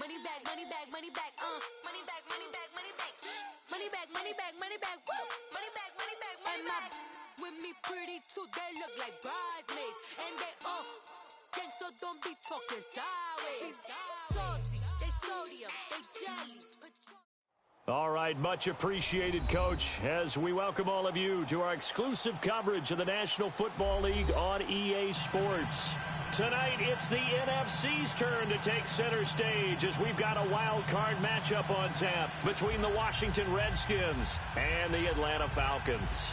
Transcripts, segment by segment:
Money back, money back, money back, money back, money back, money back. Money back, money back, money back, woo. Money back, money back, money back. With me pretty too, they look like bridesmaids. And they gang, so don't be talking sideways. Salty, they sodium, they jelly. All right, much appreciated, Coach, as we welcome all of you to our exclusive coverage of the National Football League on EA Sports. Tonight, it's the NFC's turn to take center stage as we've got a wild card matchup on tap between the Washington Redskins and the Atlanta Falcons.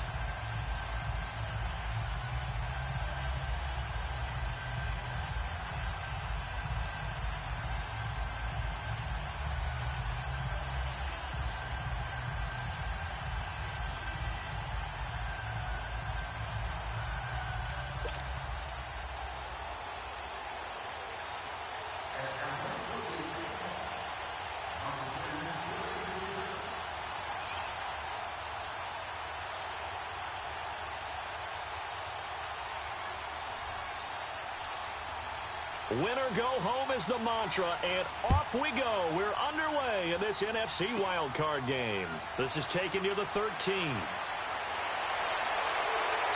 Winner go home is the mantra, and off we go. We're underway in this NFC wildcard game. This is taking you to 13.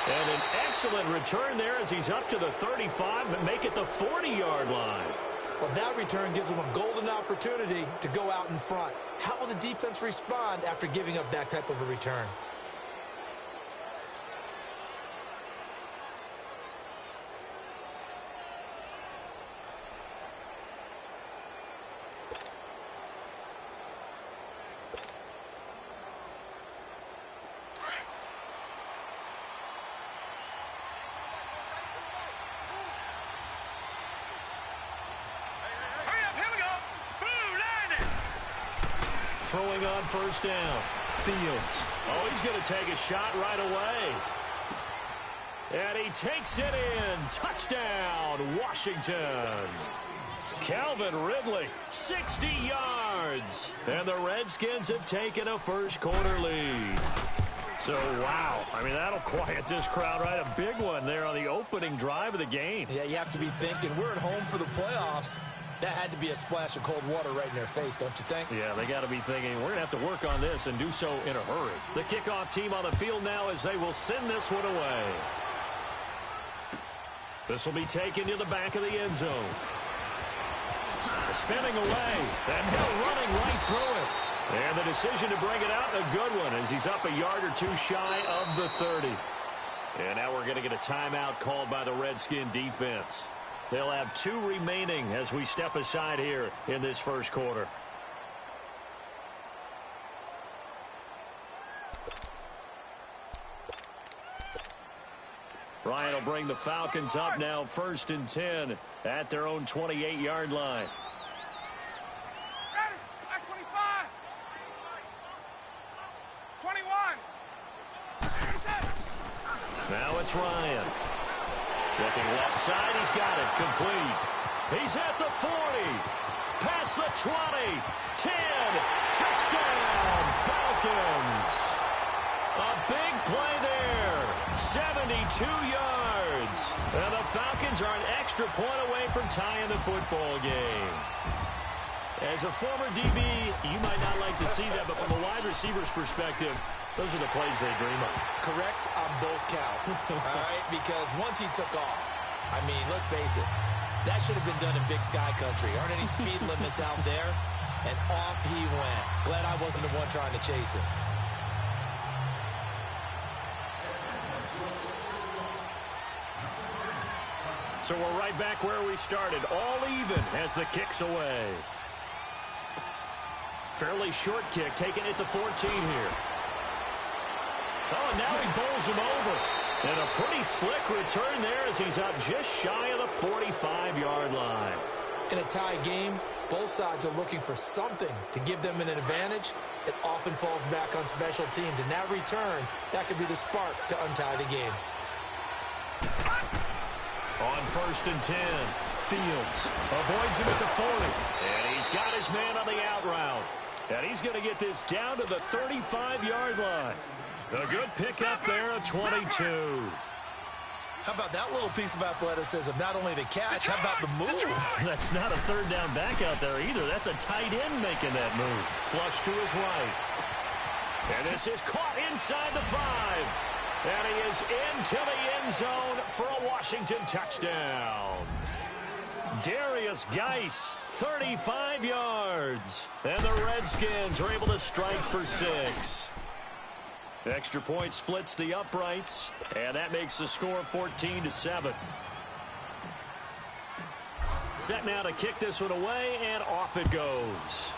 And an excellent return there as he's up to the 35, but make it the 40-yard line. Well, that return gives him a golden opportunity to go out in front. How will the defense respond after giving up that type of a return? Throwing on first down. Fields. Oh, he's going to take a shot right away. And he takes it in. Touchdown, Washington. Calvin Ridley, 60 yards. And the Redskins have taken a first-quarter lead. So, wow. I mean, that'll quiet this crowd, right? A big one there on the opening drive of the game. Yeah, you have to be thinking, we're at home for the playoffs. That had to be a splash of cold water right in their face, don't you think? Yeah, they got to be thinking, we're going to have to work on this and do so in a hurry. The kickoff team on the field now as they will send this one away. This will be taken to the back of the end zone. Spinning away, and Hill running right through it. And the decision to bring it out, a good one, as he's up a yard or two shy of the 30. And now we're going to get a timeout called by the Redskin defense. They'll have 2 remaining as we step aside here in this first quarter. Ryan will bring the Falcons up now, 1st and 10 at their own 28-yard line. Ready? 25. 21. Now it's Ryan. Looking left side, he's got it, complete. He's at the 40, past the 20, 10, touchdown, Falcons. A big play there, 72 yards. And the Falcons are an extra point away from tying the football game. As a former DB, you might not like to see that, but from a wide receiver's perspective, those are the plays they dream of. Correct on both counts, all right? Because once he took off, I mean, let's face it, that should have been done in Big Sky Country. Aren't any speed limits out there? And off he went. Glad I wasn't the one trying to chase him. So we're right back where we started, all even as the kick's away. Fairly short kick, taking it to 14 here. Oh, and now he bowls him over. And a pretty slick return there as he's up just shy of the 45-yard line. In a tie game, both sides are looking for something to give them an advantage. It often falls back on special teams. And that return, that could be the spark to untie the game. On 1st and 10, Fields avoids him at the 40. And he's got his man on the out route. And he's going to get this down to the 35-yard line. A good pickup there, a 22. How about that little piece of athleticism? Not only the catch, how about the move? That's not a third down back out there either. That's a tight end making that move. Flush to his right. And this is caught inside the 5. And he is into the end zone for a Washington touchdown. Darius Geis, 35 yards. And the Redskins are able to strike for 6. Extra point splits the uprights, and that makes the score 14-7. Set now to kick this one away, and off it goes.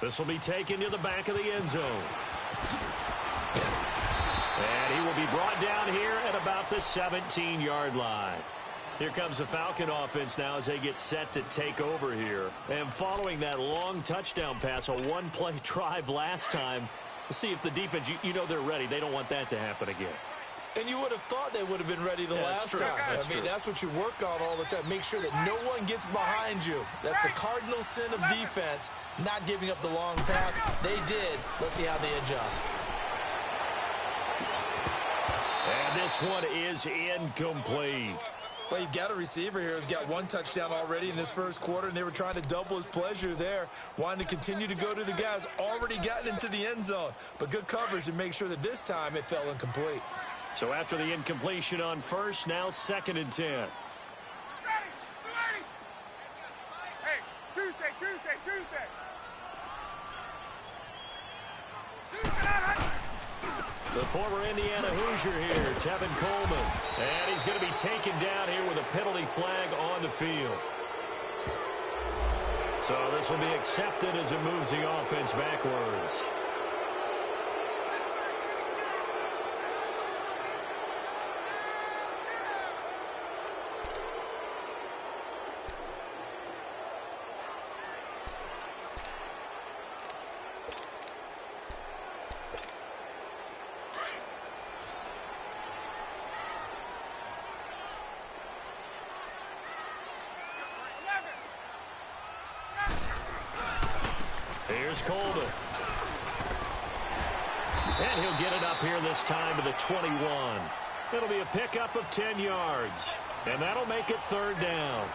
This will be taken to the back of the end zone. And he will be brought down here at about the 17-yard line. Here comes the Falcon offense now as they get set to take over here. And following that long touchdown pass, a one-play drive last time, let's see if the defense, you know they're ready. They don't want that to happen again. And you would have thought they would have been ready the last time. That's what you work on all the time. Make sure that no one gets behind you. That's the cardinal sin of defense, not giving up the long pass. They did. Let's see how they adjust. And this one is incomplete. Well, you've got a receiver here who's got one touchdown already in this first quarter, and they were trying to double his pleasure there, wanting to continue to go to the guys already gotten into the end zone. But good coverage to make sure that this time it fell incomplete. So after the incompletion on first, now 2nd and 10. Hey, Tuesday. The former Indiana Hoosier here, Tevin Coleman. And he's going to be taken down here with a penalty flag on the field. So this will be accepted as it moves the offense backwards. Here's Coleman. And he'll get it up here this time to the 21. It'll be a pickup of 10 yards. And that'll make it 3rd down.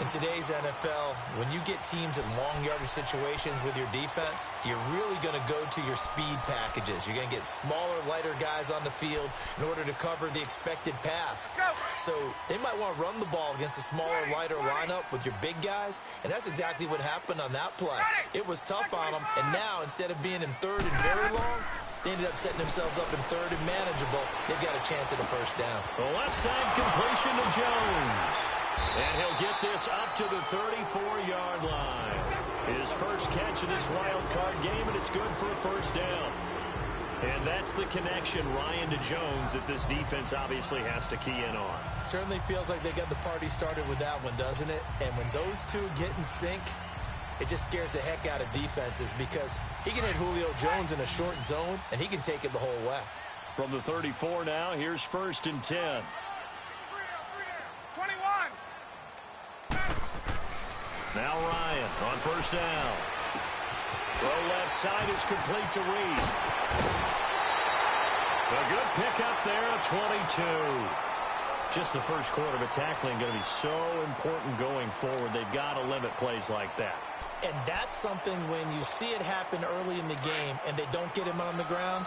In today's NFL, when you get teams in long yardage situations with your defense, you're really going to go to your speed packages. You're going to get smaller, lighter guys on the field in order to cover the expected pass. So they might want to run the ball against a smaller, lighter lineup with your big guys, and that's exactly what happened on that play. It was tough on them, and now instead of being in 3rd and very long, they ended up setting themselves up in 3rd and manageable. They've got a chance at a first down. The left side completion to Jones. And he'll get this up to the 34-yard line. His first catch of this wild card game, and it's good for a first down. And that's the connection, Ryan, to Jones, that this defense obviously has to key in on. Certainly feels like they got the party started with that one, doesn't it? And when those two get in sync, it just scares the heck out of defenses because he can hit Julio Jones in a short zone, and he can take it the whole way. From the 34 now, here's 1st and 10. 21. Now Ryan on first down. Throw left side is complete to Reed. A good pickup there at 22. Just the first quarter, but tackling going to be so important going forward. They've got to limit plays like that. And that's something when you see it happen early in the game and they don't get him on the ground,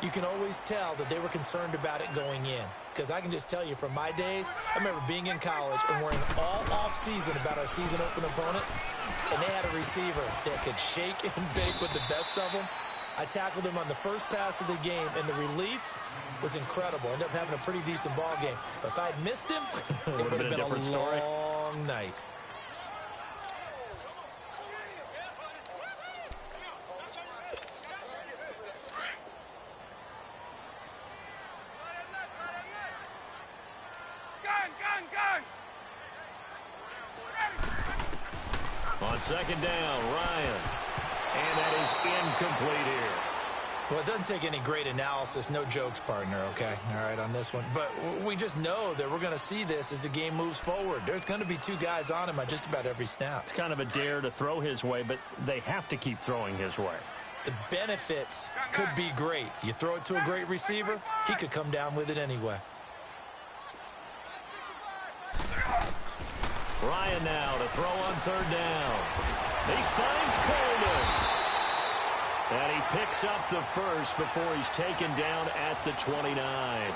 you can always tell that they were concerned about it going in. Because I can just tell you from my days, I remember being in college and worrying all off-season about our season-open opponent, and they had a receiver that could shake and bake with the best of them. I tackled him on the first pass of the game, and the relief was incredible. Ended up having a pretty decent ball game. But if I'd missed him, it would have been a different story. Long night. On second down, Ryan. And that is incomplete here. Well, it doesn't take any great analysis. No jokes, partner, okay? All right, on this one. But we just know that we're going to see this as the game moves forward. There's going to be two guys on him on just about every snap. It's kind of a dare to throw his way, but they have to keep throwing his way. The benefits could be great. You throw it to a great receiver, he could come down with it anyway. Ryan now to throw on third down. He finds Coleman. And he picks up the first before he's taken down at the 29.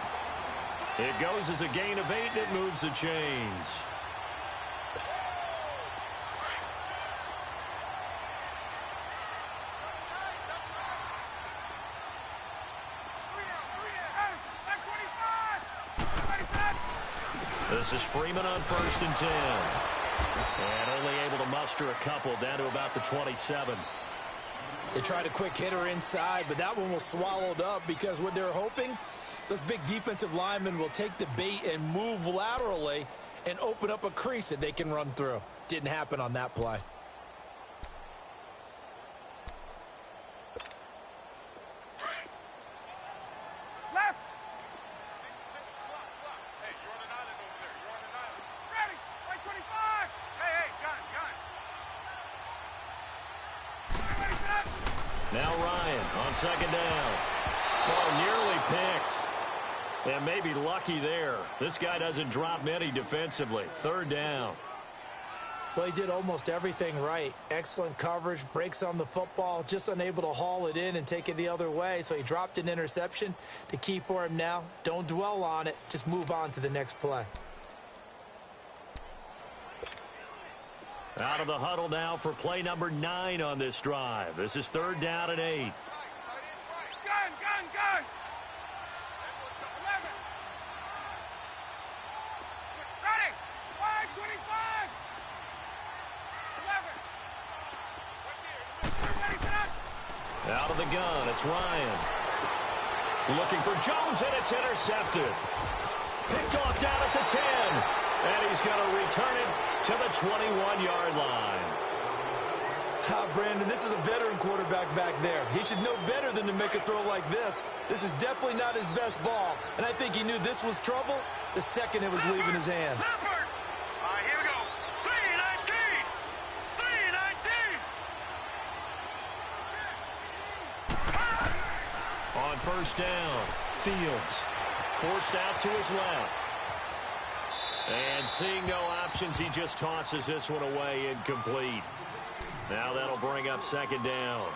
It goes as a gain of 8, and it moves the chains. This is Freeman on 1st and 10. And only able to muster a couple down to about the 27. They tried a quick hitter inside, but that one was swallowed up because what they're hoping, those big defensive linemen will take the bait and move laterally and open up a crease that they can run through. Didn't happen on that play. Left. Slot. Hey, you're on an island over there. You're on an island. Ready. Right 25. Hey, gun. Ready, set. Now Ryan on 2nd down. Oh, nearly picked. And maybe lucky there. This guy doesn't drop many defensively. 3rd down. Well, he did almost everything right. Excellent coverage, breaks on the football, just unable to haul it in and take it the other way. So he dropped an interception. The key for him now, don't dwell on it. Just move on to the next play. Out of the huddle now for play number 9 on this drive. This is 3rd down and 8. Gun. 11. Ready. 525. 11. Ready, set. Out of the gun, it's Ryan. Looking for Jones, and it's intercepted. Picked off down at the 10. And he's going to return it to the 21-yard line. Brandon, this is a veteran quarterback back there. He should know better than to make a throw like this. This is definitely not his best ball. And I think he knew this was trouble the second it was leaving his hand. Leopard. All right, here we go. 3-19. On 1st down, Fields forced out to his left. And seeing no options, he just tosses this one away, incomplete. Now that'll bring up 2nd down.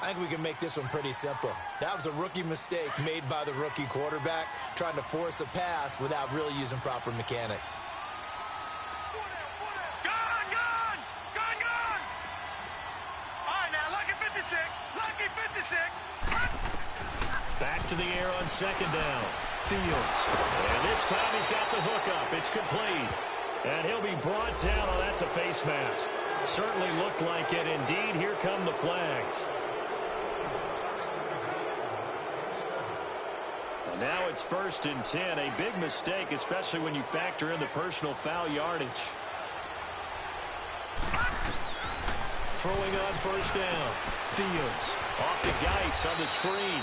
I think we can make this one pretty simple. That was a rookie mistake made by the rookie quarterback, trying to force a pass without really using proper mechanics. Gun. All right, now, lucky 56. Back to the air on 2nd down. Fields. And this time he's got the hookup. It's complete. And he'll be brought down. Oh, that's a face mask. Certainly looked like it. Indeed, here come the flags. And now it's 1st and 10. A big mistake, especially when you factor in the personal foul yardage. Throwing on 1st down. Fields. Off to Geis on the screen.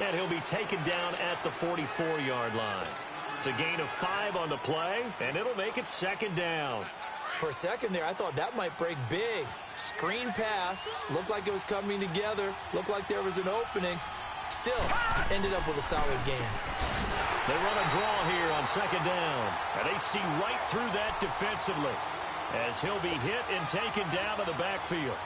And he'll be taken down at the 44-yard line. It's a gain of 5 on the play, and it'll make it 2nd down. For a second there, I thought that might break big. Screen pass. Looked like it was coming together. Looked like there was an opening. Still, ended up with a solid game. They run a draw here on 2nd down. And they see right through that defensively as he'll be hit and taken down to the backfield.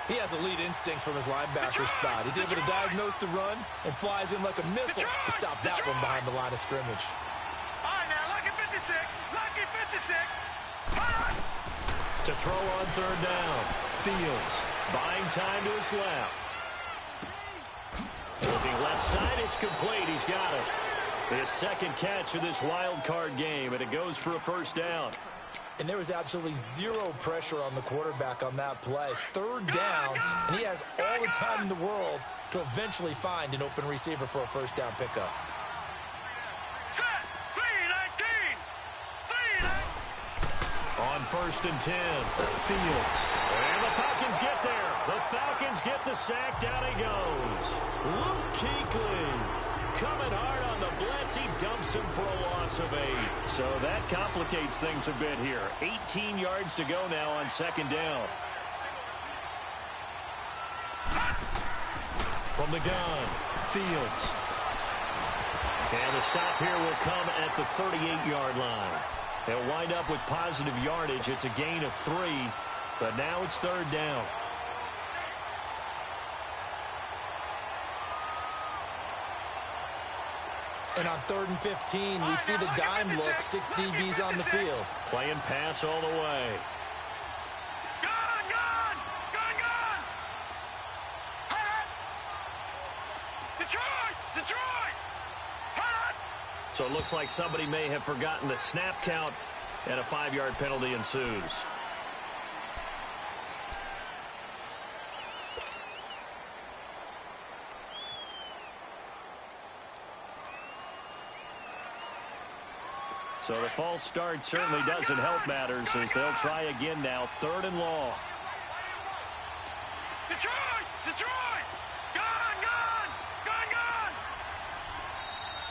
He has elite instincts from his linebacker spot. He's able to diagnose the run and flies in like a missile to stop that one behind the line of scrimmage. All right, now, lucky 56. To throw on 3rd down. Fields buying time to his left. Looking left side, it's complete. He's got it. His 2nd catch of this wild card game, and it goes for a 1st down. And there was absolutely zero pressure on the quarterback on that play. 3rd down, and he has all the time in the world to eventually find an open receiver for a 1st down pickup. Set. 3-19. On 1st and 10, Fields. And the Falcons get there. The Falcons get the sack. Down he goes. Luke Kuechly coming hard on the blitz. He dumps him for a loss of 8. So that complicates things a bit here. 18 yards to go now on 2nd down. From the gun, Fields. And the stop here will come at the 38-yard line. They'll wind up with positive yardage. It's a gain of 3, but now it's third down. And on 3rd and 15, we see the dime look, 6 DBs on the field. Playing pass all the way. So it looks like somebody may have forgotten the snap count, and a 5-yard penalty ensues. So the false start certainly doesn't help matters as they'll try again now, 3rd and long.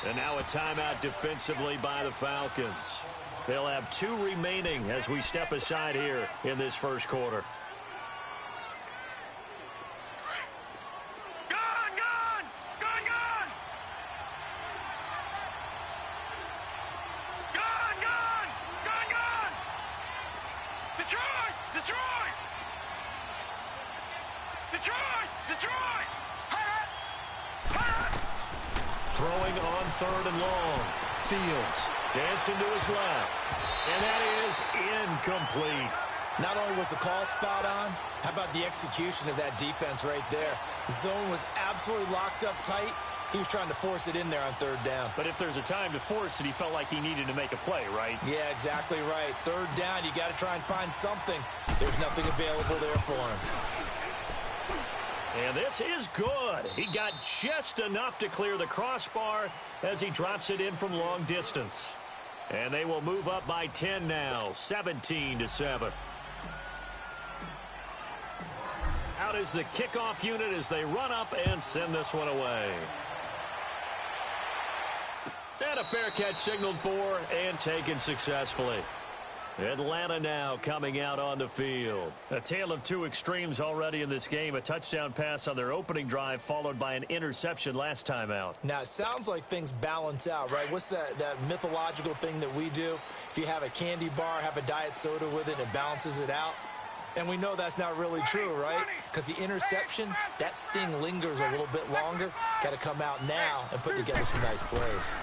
And now a timeout defensively by the Falcons. They'll have 2 remaining as we step aside here in this first quarter. Throwing on 3rd and long. Fields dancing to his left. And that is incomplete. Not only was the call spot on, how about the execution of that defense right there? The zone was absolutely locked up tight. He was trying to force it in there on 3rd down. But if there's a time to force it, he felt like he needed to make a play, right? Yeah, exactly right. 3rd down, you got to try and find something. There's nothing available there for him. And this is good. He got just enough to clear the crossbar as he drops it in from long distance. And they will move up by 10 now, 17-7. Out is the kickoff unit as they run up and send this one away. And a fair catch signaled for and taken successfully. Atlanta now coming out on the field. A tale of 2 extremes already in this game. A touchdown pass on their opening drive followed by an interception last time out. Now, it sounds like things balance out, right? What's that mythological thing that we do? If you have a candy bar, have a diet soda with it, it balances it out. And we know that's not really true, right? Because the interception, that sting lingers a little bit longer. Got to come out now and put together some nice plays.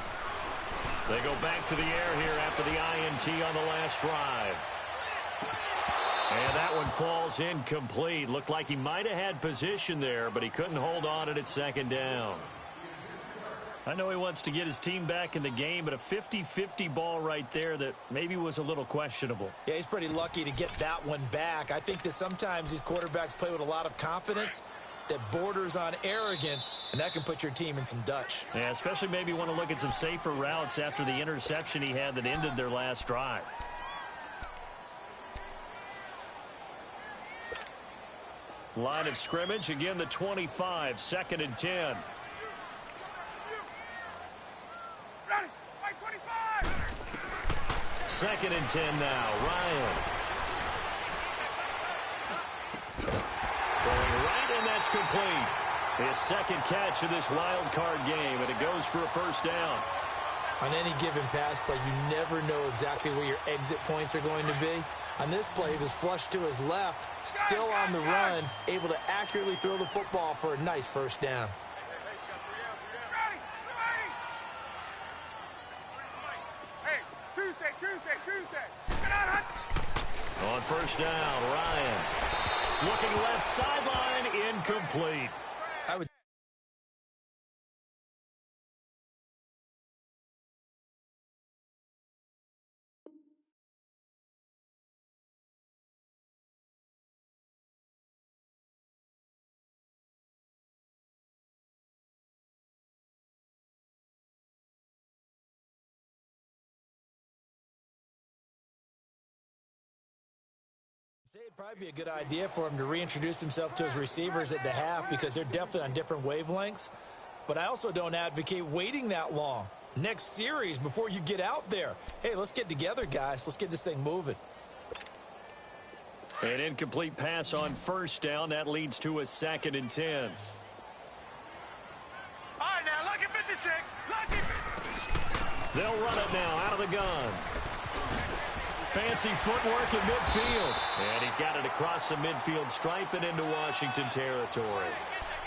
They go back to the air here after the INT on the last drive. And that one falls incomplete. Looked like he might have had position there, but he couldn't hold on it at 2nd down. I know he wants to get his team back in the game, but a 50-50 ball right there that maybe was a little questionable. Yeah, he's pretty lucky to get that one back. I think that sometimes these quarterbacks play with a lot of confidence that borders on arrogance, and that can put your team in some Dutch. Yeah, especially maybe want to look at some safer routes after the interception he had that ended their last drive. Line of scrimmage, again the 25, 2nd and 10. Ready, right 25! 2nd and 10 now, Ryan. Throwing right, and that's complete. His 2nd catch of this wild card game, and it goes for a 1st down. On any given pass play, you never know exactly where your exit points are going to be. On this play, he was flushed to his left, still on the run, able to accurately throw the football for a nice 1st down. Hey, Tuesday. Get out, Hunt. On 1st down, Ryan. Looking left sideline, incomplete. I would. It'd probably be a good idea for him to reintroduce himself to his receivers at the half because they're definitely on different wavelengths. But I also don't advocate waiting that long. Next series before you get out there. Hey, let's get together, guys. Let's get this thing moving. An incomplete pass on first down. That leads to a 2nd and 10. All right, now, lucky 56. Lucky. They'll run it now out of the gun. Fancy footwork in midfield. And he's got it across the midfield stripe and into Washington territory.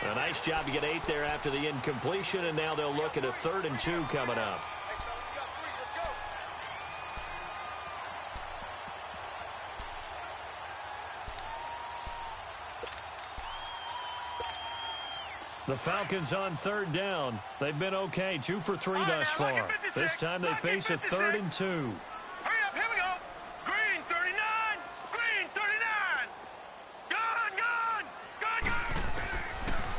A nice job to get 8 there after the incompletion, and now they'll look at a 3rd and 2 coming up. The Falcons on 3rd down. They've been okay, 2 for 3 thus far. This time they face a 3rd and 2. Hurry up, here we go. Green 39. Green 39. Gone.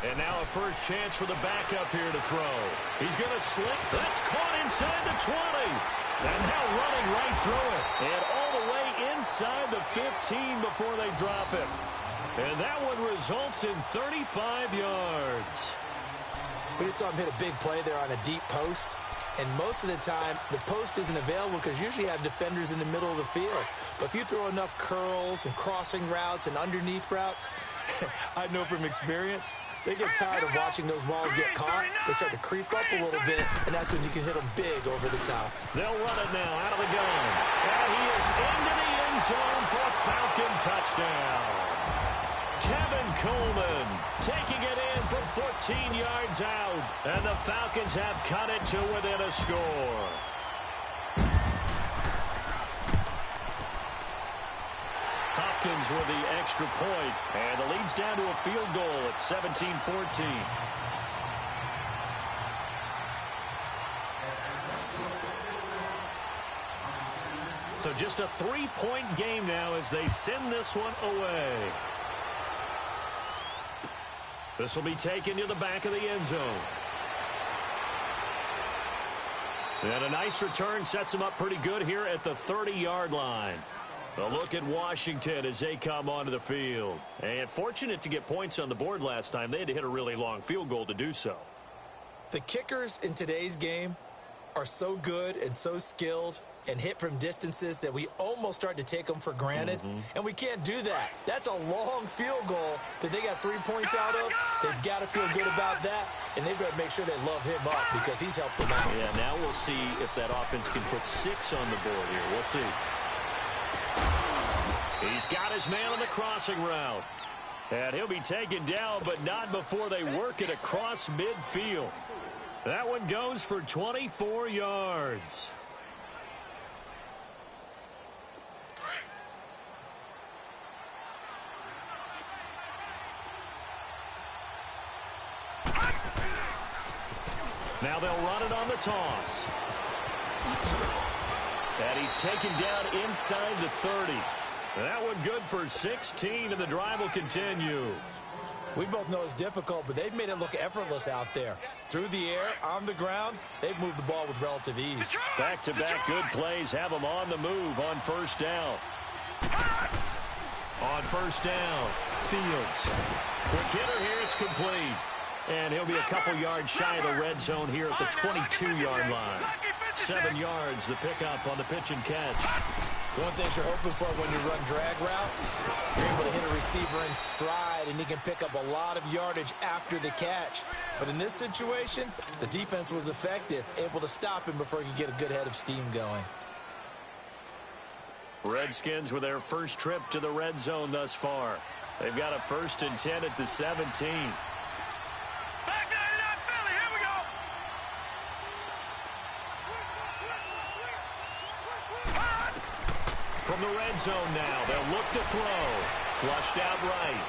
And now a first chance for the backup here to throw. He's going to slip. That's caught inside the 20. And now running right through it. And all the way inside the 15 before they drop it. And that one results in 35 yards. We just saw him hit a big play there on a deep post. And most of the time, the post isn't available because usually you have defenders in the middle of the field. But if you throw enough curls and crossing routes and underneath routes, I know from experience, they get tired of watching those balls get caught. They start to creep up a little bit, and that's when you can hit them big over the top. They'll run it now out of the gun. And he is into the end zone for a Falcon touchdown. Tevin Coleman taking it in from 14 yards out. And the Falcons have cut it to within a score. Hopkins with the extra point. And the lead's down to a field goal at 17-14. So just a 3-point game now as they send this one away. This will be taken to the back of the end zone. And a nice return sets them up pretty good here at the 30-yard line. A look at Washington as they come onto the field. And fortunate to get points on the board last time. They had to hit a really long field goal to do so. The kickers in today's game are so good and so skilled and hit from distances that we almost start to take them for granted. And we can't do that. That's a long field goal that they got 3 points out of. They've got to feel good about that, and they've got to make sure they love him up because he's helped them out. Yeah, now we'll see if that offense can put 6 on the board here. We'll see. He's got his man on the crossing route. And he'll be taken down, but not before they work it across midfield. That one goes for 24 yards. Now they'll run it on the toss. And he's taken down inside the 30. That one good for 16, and the drive will continue. We both know it's difficult, but they've made it look effortless out there. Through the air, on the ground, they've moved the ball with relative ease. Back-to-back good plays have them on the move on first down. On first down, Fields. Quick hitter here, it's complete. And he'll be a couple yards shy of the red zone here at the 22-yard line. 7 yards, the pickup on the pitch and catch. One thing you're hoping for when you run drag routes, you're able to hit a receiver in stride, and he can pick up a lot of yardage after the catch. But in this situation, the defense was effective, able to stop him before he could get a good head of steam going. Redskins with their first trip to the red zone thus far. They've got a 1st and 10 at the 17. From the red zone now, they'll look to throw. Flushed out right.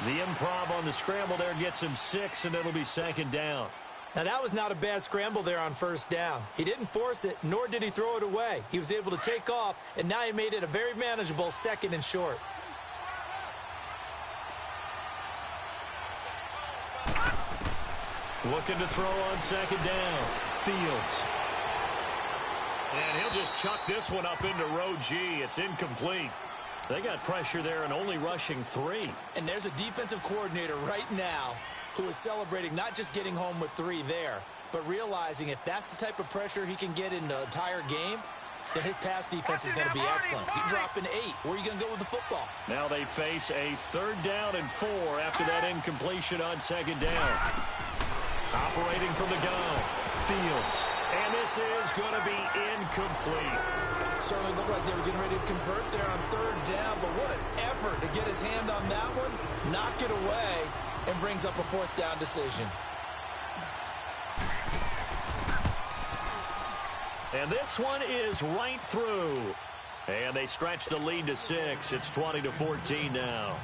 The improv on the scramble there gets him 6, and it'll be 2nd down. Now, that was not a bad scramble there on first down. He didn't force it, nor did he throw it away. He was able to take off, and now he made it a very manageable 2nd and short. Looking to throw on 2nd down. Fields. And he'll just chuck this one up into row G. It's incomplete. They got pressure there and only rushing 3. And there's a defensive coordinator right now who is celebrating not just getting home with 3 there, but realizing if that's the type of pressure he can get in the entire game, then his pass defense is going to be excellent. You're dropping 8. Where are you going to go with the football? Now they face a 3rd down and 4 after that incompletion on 2nd down. Operating from the gun, Fields. And this is going to be incomplete. Certainly looked like they were getting ready to convert there on 3rd down, but what an effort to get his hand on that one, knock it away, and brings up a 4th down decision. And this one is right through. And they stretch the lead to 6. It's 20-14 now.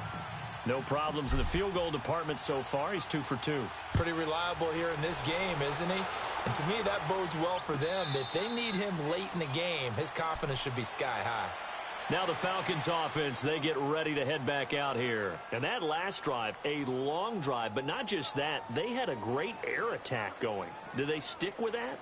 No problems in the field goal department so far. He's 2 for 2. Pretty reliable here in this game, isn't he? And to me, that bodes well for them. If they need him late in the game, his confidence should be sky high. Now the Falcons offense, they get ready to head back out here. And that last drive, a long drive, but not just that. They had a great air attack going. Do they stick with that?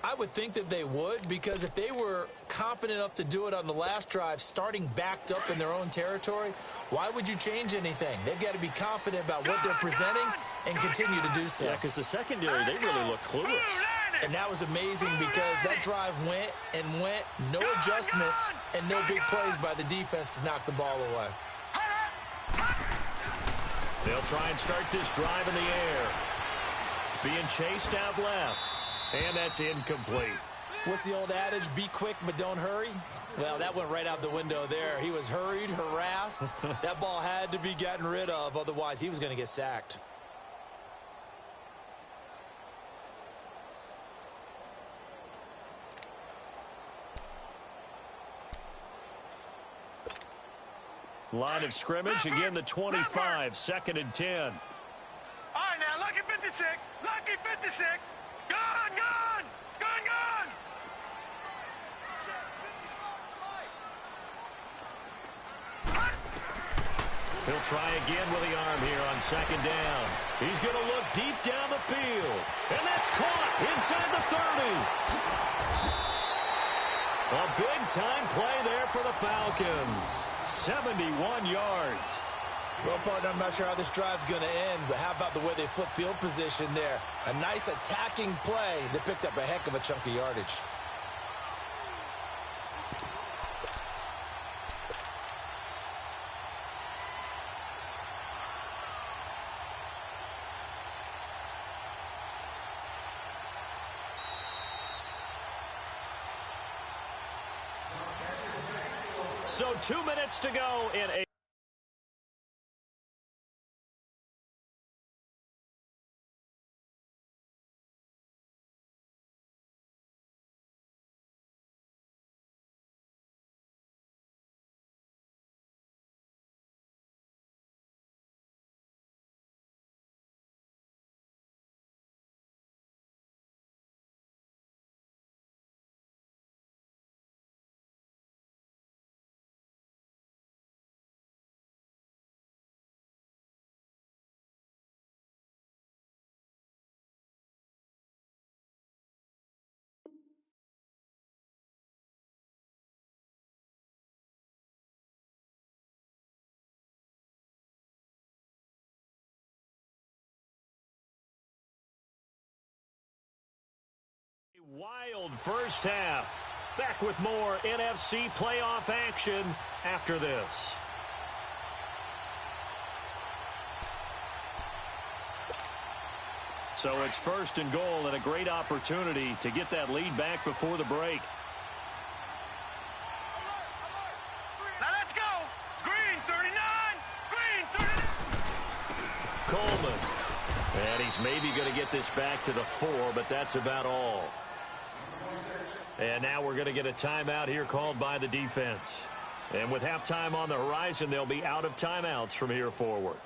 I would think that they would, because if they were competent enough to do it on the last drive, starting backed up in their own territory, why would you change anything? They've got to be confident about what they're presenting and continue to do so. Yeah, because the secondary, they really look clueless. And that was amazing because that drive went and went, no adjustments, and no big plays by the defense to knock the ball away. They'll try and start this drive in the air. Being chased out left. And that's incomplete. What's the old adage, be quick but don't hurry? Well, that went right out the window there. He was hurried, harassed. That ball had to be gotten rid of, otherwise he was going to get sacked. Line of scrimmage, again the 25, 2nd and 10. All right, now, lucky 56. Lucky 56. Gone, gone. Gone, gone. He'll try again with the arm here on 2nd down. He's going to look deep down the field. And that's caught inside the 30. A big-time play there for the Falcons. 71 yards. Well, partner, I'm not sure how this drive's going to end, but how about the way they flip field position there? A nice attacking play that picked up a heck of a chunk of yardage. So 2 minutes to go in a... Wild first half. Back with more NFC playoff action after this. So it's 1st and goal and a great opportunity to get that lead back before the break. Now let's go. Green 39. Green 39. Coleman. And he's maybe going to get this back to the 4, but that's about all. And now we're going to get a timeout here called by the defense. And with halftime on the horizon, they'll be out of timeouts from here forward.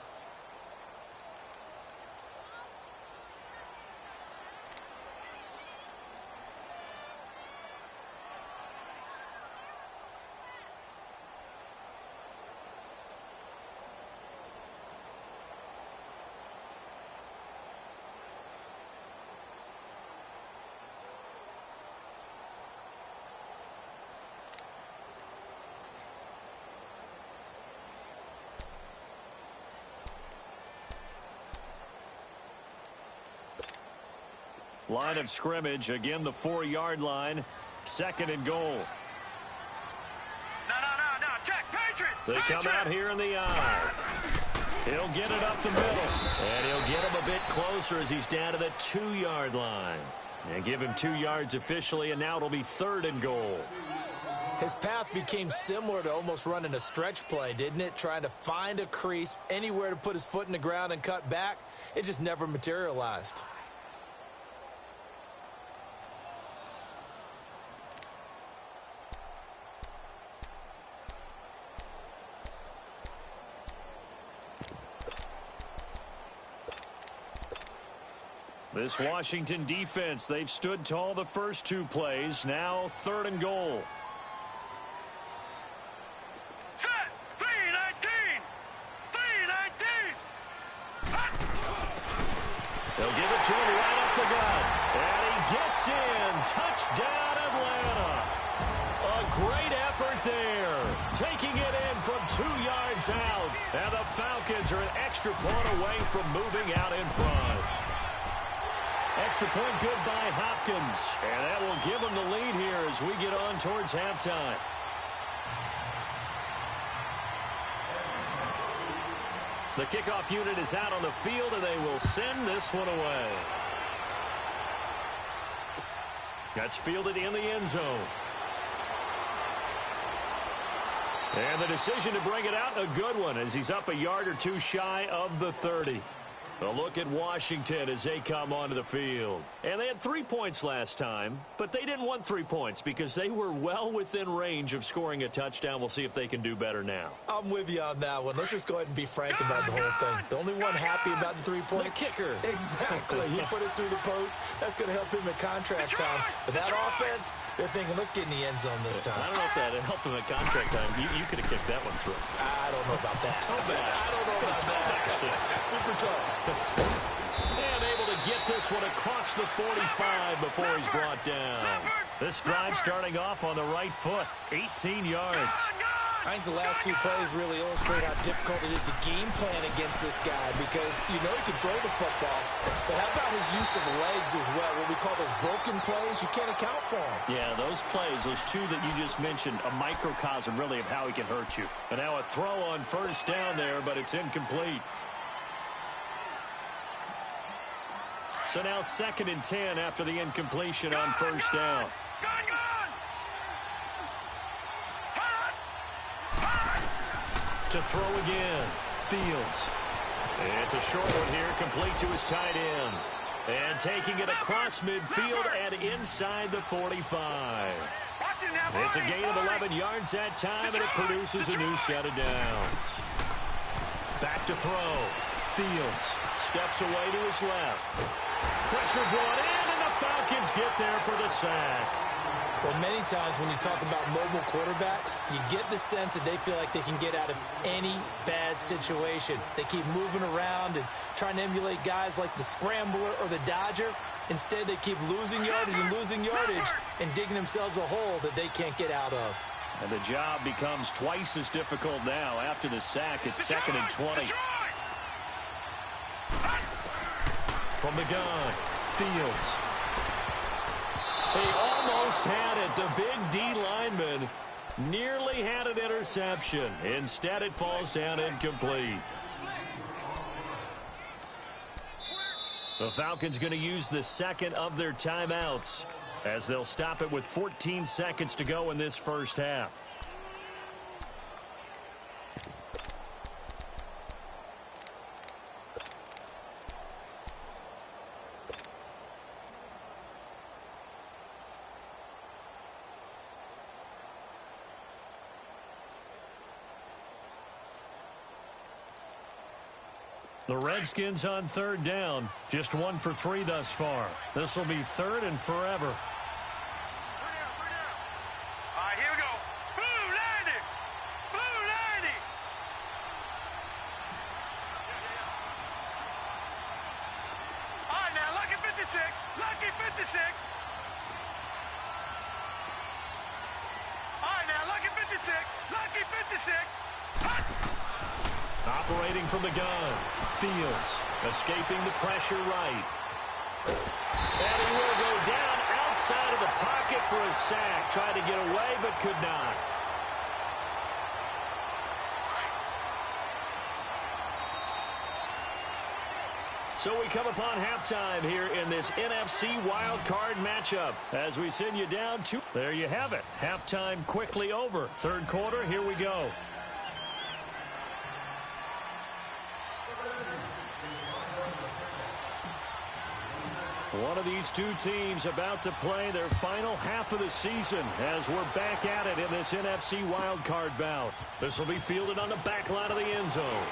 Line of scrimmage, again the 4-yard line, 2nd and goal. They come out here in the eye. He'll get it up the middle. And he'll get him a bit closer as he's down to the 2-yard line. And give him 2 yards officially, and now it'll be 3rd and goal. His path became similar to almost running a stretch play, didn't it? Trying to find a crease, anywhere to put his foot in the ground and cut back. It just never materialized. This Washington defense, they've stood tall the first 2 plays. Now 3rd and goal. Set. 3-19. 3-19. They'll give it to him right up the gut. And he gets in. Touchdown, Atlanta. A great effort there. Taking it in from 2 yards out. And the Falcons are an extra point away from moving out in front. Extra point good by Hopkins. And that will give them the lead here as we get on towards halftime. The kickoff unit is out on the field, and they will send this one away. That's fielded in the end zone. And the decision to bring it out, a good one, as he's up a yard or 2 shy of the 30. A look at Washington as they come onto the field. And they had 3 points last time, but they didn't want 3 points because they were well within range of scoring a touchdown. We'll see if they can do better now. I'm with you on that one. Let's just go ahead and be frank about the whole thing. The only one happy about the 3-point? The kicker. Exactly. He put it through the post. That's going to help him at contract time. But that offense, they're thinking, let's get in the end zone this time. I don't know if that helped him at contract time. You could have kicked that one through. I don't know about that. Toe bash. I don't know about that. Super tough. And able to get this one across the 45 before he's brought down. This drive starting off on the right foot, 18 yards. I think the last 2 plays really illustrate how difficult it is to game plan against this guy because you know he can throw the football, but how about his use of legs as well? What we call those broken plays, you can't account for them. Yeah, those plays, those 2 that you just mentioned, a microcosm really of how he can hurt you. And now a throw on first down there, but it's incomplete. So now 2nd and 10 after the incompletion on first down. To throw again, Fields. It's a short one here, complete to his tight end. And taking it across midfield and inside the 45. It's a gain of 11 yards that time, and it produces a new set of downs. Back to throw. Fields steps away to his left. Pressure brought in, and the Falcons get there for the sack. Well, many times when you talk about mobile quarterbacks, you get the sense that they feel like they can get out of any bad situation. They keep moving around and trying to emulate guys like the Scrambler or the Dodger. Instead, they keep losing yardage and digging themselves a hole that they can't get out of. And the job becomes twice as difficult now. After the sack, it's 2nd and 20. From the gun, Fields. He almost had it. The big D lineman nearly had an interception. Instead, it falls down incomplete. The Falcons going to use the 2nd of their timeouts as they'll stop it with 14 seconds to go in this first half. The Redskins on 3rd down. Just 1 for 3 thus far. This will be 3rd and forever. All right, here we go. Blue 90. Blue 90. All right, now, lucky 56. Lucky 56. All right, now, lucky 56. Lucky 56. Hut. Operating from the gun. Fields escaping the pressure right. And he will go down outside of the pocket for a sack. Tried to get away but could not. So we come upon halftime here in this NFC wildcard matchup as we send you down to... There you have it. Halftime quickly over. Third quarter, here we go. One of these two teams about to play their final half of the season as we're back at it in this NFC wildcard bout. This will be fielded on the back line of the end zone.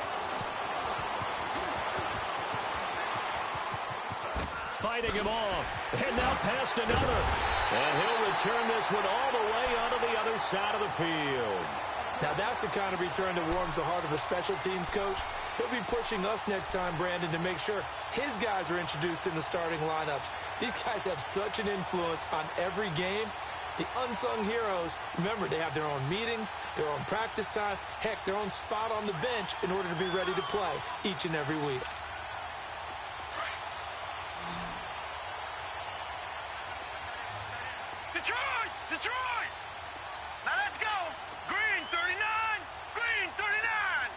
Fighting him off, and now past another. And he'll return this one all the way onto the other side of the field. Now that's the kind of return that warms the heart of a special teams coach. He'll be pushing us next time, Brandon, to make sure his guys are introduced in the starting lineups. These guys have such an influence on every game. The unsung heroes, remember, they have their own meetings, their own practice time, heck, their own spot on the bench in order to be ready to play each and every week. Detroit! Detroit! Now let's go! Green 39! Green 39!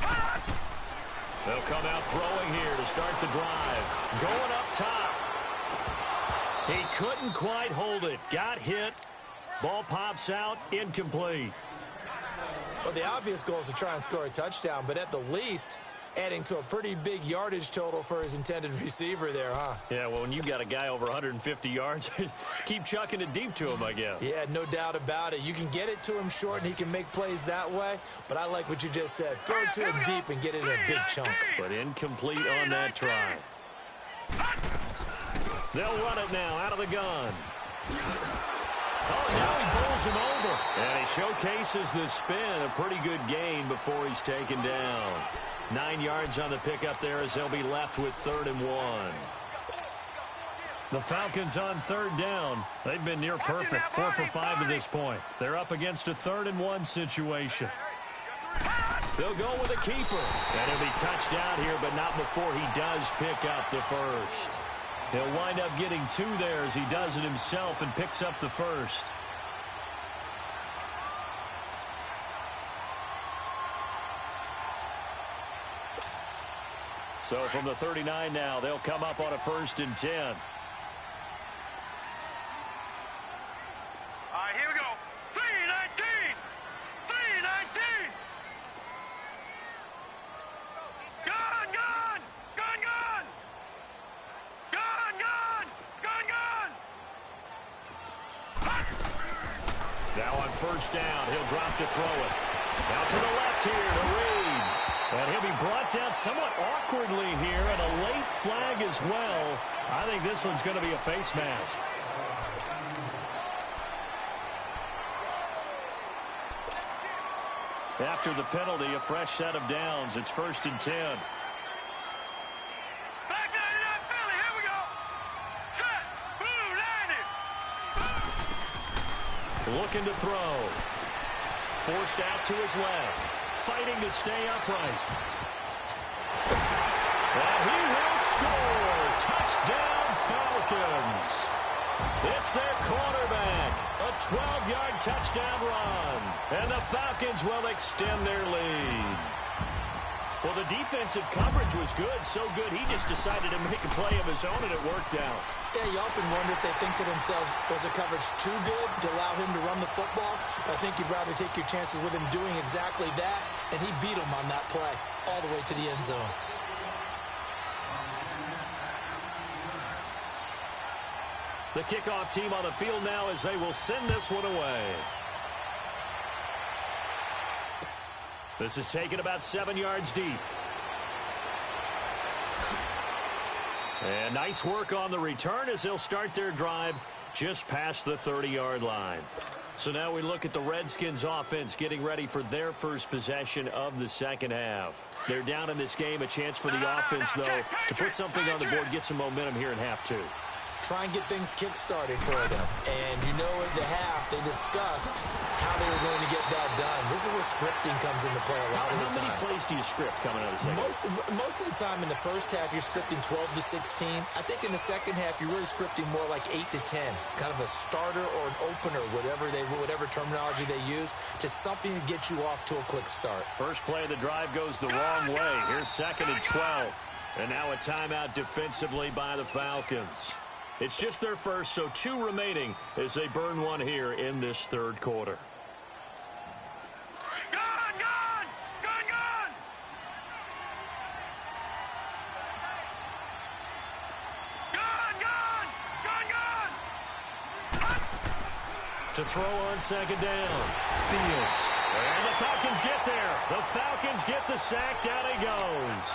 Hot! They'll come out throwing here to start the drive. Going up top. He couldn't quite hold it. Got hit. Ball pops out. Incomplete. Well, the obvious goal is to try and score a touchdown, but at the least, adding to a pretty big yardage total for his intended receiver there, huh? Yeah, well, when you got a guy over 150 yards, keep chucking it deep to him, I guess. Yeah, no doubt about it. You can get it to him short, and he can make plays that way, but I like what you just said. Throw it to him deep and get it in a big chunk. But incomplete on that try. They'll run it now out of the gun. Oh, now he bowls him over. And he showcases the spin. A pretty good gain before he's taken down. 9 yards on the pickup there as they'll be left with 3rd and 1. The Falcons on 3rd down. They've been near perfect, 4 for 5 to this point. They're up against a 3rd and 1 situation. They'll go with a keeper. And he'll be touched out here, but not before he does pick up the first. He'll wind up getting 2 there as he does it himself and picks up the first. So from the 39 now, they'll come up on a 1st and 10. All right, here we go. 319! 319! Gun, gun! Gun, gun! Gun, gun! Gun, gun! Hot! Now on 1st down, he'll drop to throw it. Now to the left here to Reed. And he'll be brought down somewhat awkwardly here, and a late flag as well. I think this one's going to be a face mask. After the penalty, a fresh set of downs. It's 1st and 10. Back 99 Philly, here we go! Set! Blue, 90! Looking to throw. Forced out to his left. Fighting to stay upright. And he will score. Touchdown, Falcons. It's their quarterback. A 12-yard touchdown run. And the Falcons will extend their lead. Well, the defensive coverage was good. So good, he just decided to make a play of his own, and it worked out. Yeah, you often wonder if they think to themselves, was the coverage too good to allow him to run the football? But I think you'd rather take your chances with him doing exactly that, and he beat him on that play all the way to the end zone. The kickoff team on the field now as they will send this one away. This is taken about 7 yards deep. And nice work on the return as they'll start their drive just past the 30-yard line. So now we look at the Redskins offense getting ready for their first possession of the second half. They're down in this game. A chance for the offense, though, to put something on the board, get some momentum here in half 2. Try and get things kick-started for them. And you know at the half, they discussed how they were going to get that done. This is where scripting comes into play a lot of the time. How many plays do you script coming out of the second half? Most of the time in the first half, you're scripting 12 to 16. I think in the second half, you're really scripting more like 8 to 10. Kind of a starter or an opener, whatever terminology they use, just something to get you off to a quick start. First play of the drive goes the wrong way. Here's 2nd and 12. And now a timeout defensively by the Falcons. It's just their first, so 2 remaining as they burn one here in this third quarter. To throw on second down. Fields. And the Falcons get there. The Falcons get the sack. Down he goes.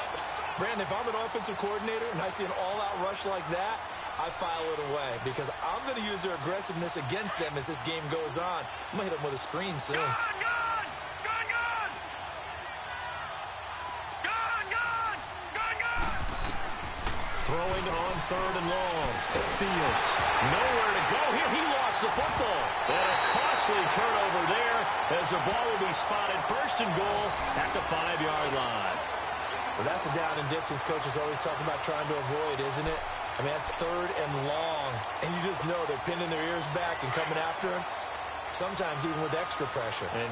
Brandon, if I'm an offensive coordinator and I see an all-out rush like that, I file it away because I'm going to use their aggressiveness against them as this game goes on. I'm going to hit them with a screen soon. Throwing on third and long. Fields. Nowhere to go here. He lost the football. And a costly turnover there as the ball will be spotted first and goal at the 5-yard line. Well, that's a down and distance coaches always talking about trying to avoid, isn't it? I mean, that's third and long. And you just know they're pinning their ears back and coming after him. Sometimes even with extra pressure. And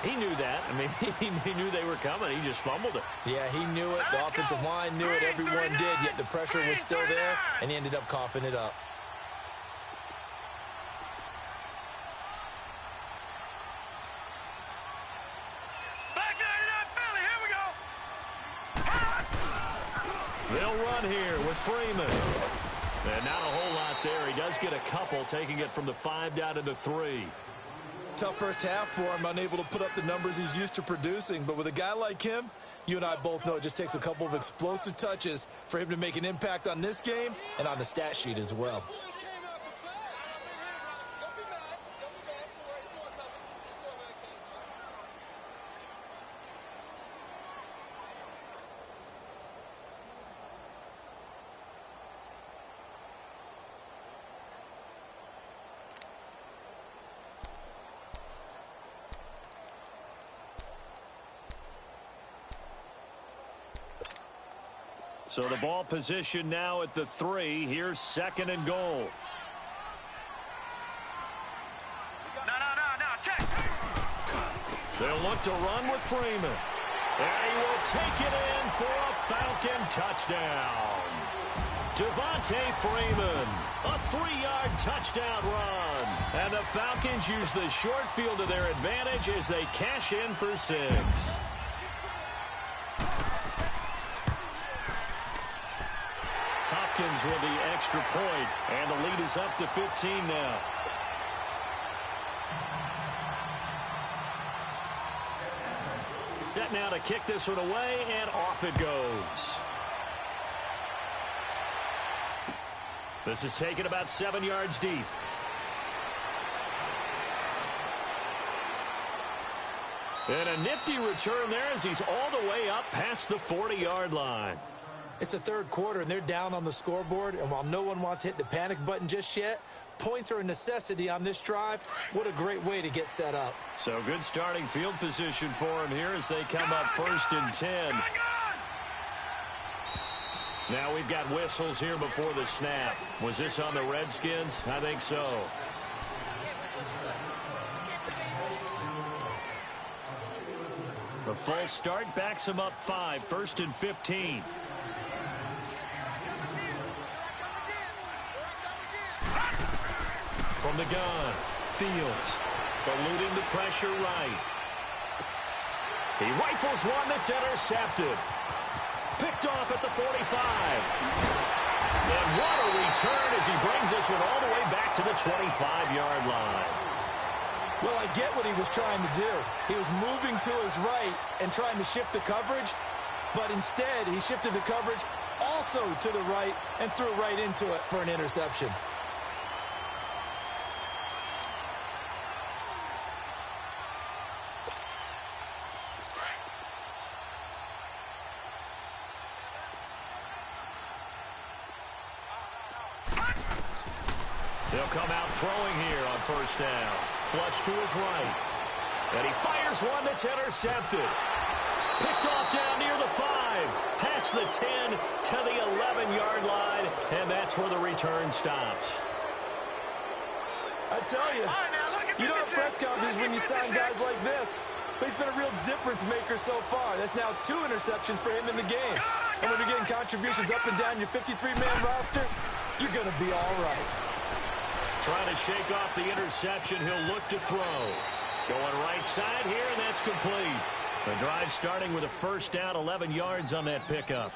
he knew that. I mean, he knew they were coming. He just fumbled it. Yeah, he knew it. The offensive line knew it. Everyone did, yet the pressure was still there, and he ended up coughing it up. They'll run here with Freeman. And not a whole lot there. He does get a couple, taking it from the 5 down to the 3. Tough first half for him, unable to put up the numbers he's used to producing. But with a guy like him, you and I both know it just takes a couple of explosive touches for him to make an impact on this game and on the stat sheet as well. So the ball position now at the 3. Here's second and goal. No, check. They'll look to run with Freeman. And he will take it in for a Falcon touchdown. Devontae Freeman, a 3-yard touchdown run. And the Falcons use the short field to their advantage as they cash in for 6. With the extra point, and the lead is up to 15 now. Set now to kick this one away, and off it goes. This is taken about 7 yards deep. And a nifty return there as he's all the way up past the 40-yard line. It's the third quarter, and they're down on the scoreboard. And while no one wants to hit the panic button just yet, points are a necessity on this drive. What a great way to get set up. So good starting field position for him here as they come up first and 10. Now we've got whistles here before the snap. Was this on the Redskins? I think so. The full start backs him up 5, first and 15. From the gun, Fields, eluding the pressure right. He rifles one that's intercepted. Picked off at the 45. And what a return as he brings this one all the way back to the 25-yard line. Well, I get what he was trying to do. He was moving to his right and trying to shift the coverage, but instead he shifted the coverage also to the right and threw right into it for an interception. They'll come out throwing here on first down. Flush to his right. And he fires one that's intercepted. Picked off down near the 5. Past the 10 to the 11-yard line. And that's where the return stops. I tell you, you don't have press conferences when you sign guys like this. But he's been a real difference maker so far. That's now 2 interceptions for him in the game. And when you're getting contributions up and down your 53-man roster, you're going to be all right. Trying to shake off the interception. He'll look to throw. Going right side here, and that's complete. The drive starting with a first down, 11 yards on that pickup.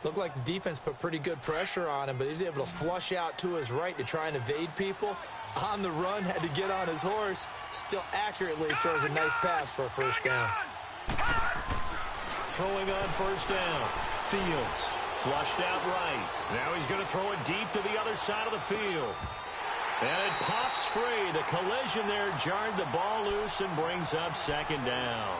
Looked like the defense put pretty good pressure on him, but he's able to flush out to his right to try and evade people. On the run, had to get on his horse. Still accurately throws a nice pass for a first down. Throwing on first down. Fields flushed out right. Now he's going to throw it deep to the other side of the field. And it pops free. The collision there jarred the ball loose and brings up second down.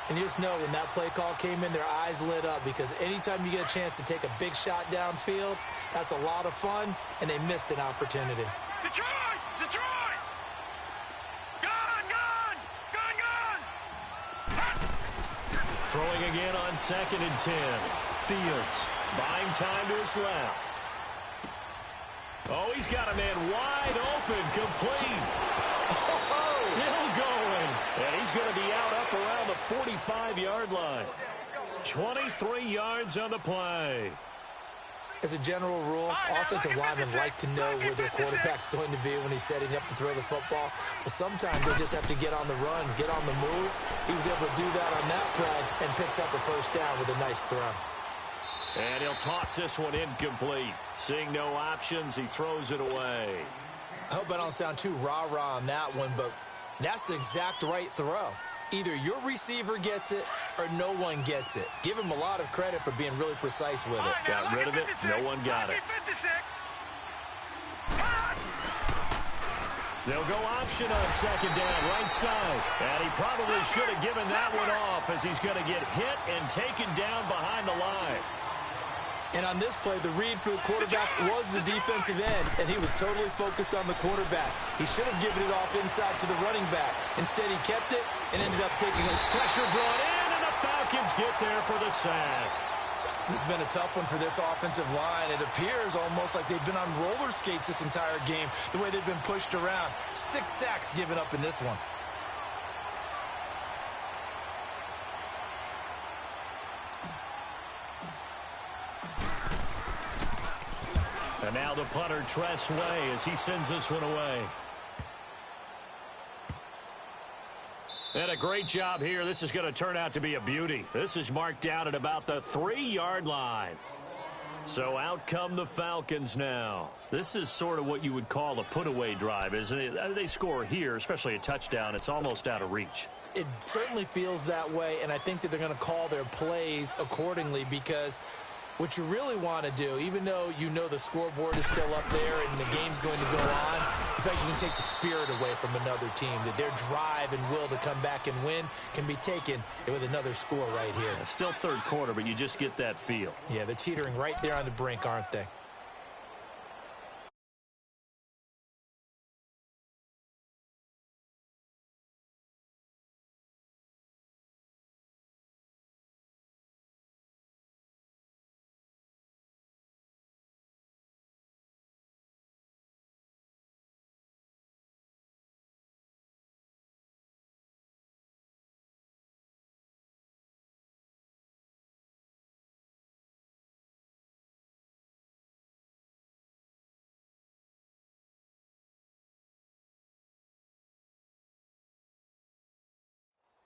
And you just know when that play call came in, their eyes lit up, because anytime you get a chance to take a big shot downfield, that's a lot of fun, and they missed an opportunity. Detroit! Detroit! Gun! Gun! Gun! Gun! Throwing again on 2nd and 10. Fields buying time to his left. Oh, he's got a man wide open, complete. Oh, still going. And he's going to be out up around the 45-yard line. 23 yards on the play. As a general rule, offensive linemen like to know where their quarterback's going to be when he's setting up to throw the football. But sometimes they just have to get on the run, get on the move. He was able to do that on that play and picks up a first down with a nice throw. And he'll toss this one incomplete. Seeing no options, he throws it away. I hope I don't sound too rah-rah on that one, but that's the exact right throw. Either your receiver gets it or no one gets it. Give him a lot of credit for being really precise with it. Got rid of it. No one got it. They'll go option on second down, right side. And he probably should have given that one off, as he's going to get hit and taken down behind the line. And on this play, the read for the quarterback was the defensive end, and he was totally focused on the quarterback. He should have given it off inside to the running back. Instead, he kept it and ended up taking a pressure brought in, and the Falcons get there for the sack. This has been a tough one for this offensive line. It appears almost like they've been on roller skates this entire game, the way they've been pushed around. 6 sacks given up in this one. And now the punter, Tress Way, as he sends this one away. And a great job here. This is going to turn out to be a beauty. This is marked down at about the 3-yard line. So out come the Falcons now. This is sort of what you would call a put-away drive, isn't it? They score here, especially a touchdown. It's almost out of reach. It certainly feels that way, and I think that they're going to call their plays accordingly, because what you really want to do, even though you know the scoreboard is still up there and the game's going to go on, in fact, you can take the spirit away from another team, that their drive and will to come back and win can be taken with another score right here. Still third quarter, but you just get that feel. Yeah, they're teetering right there on the brink, aren't they?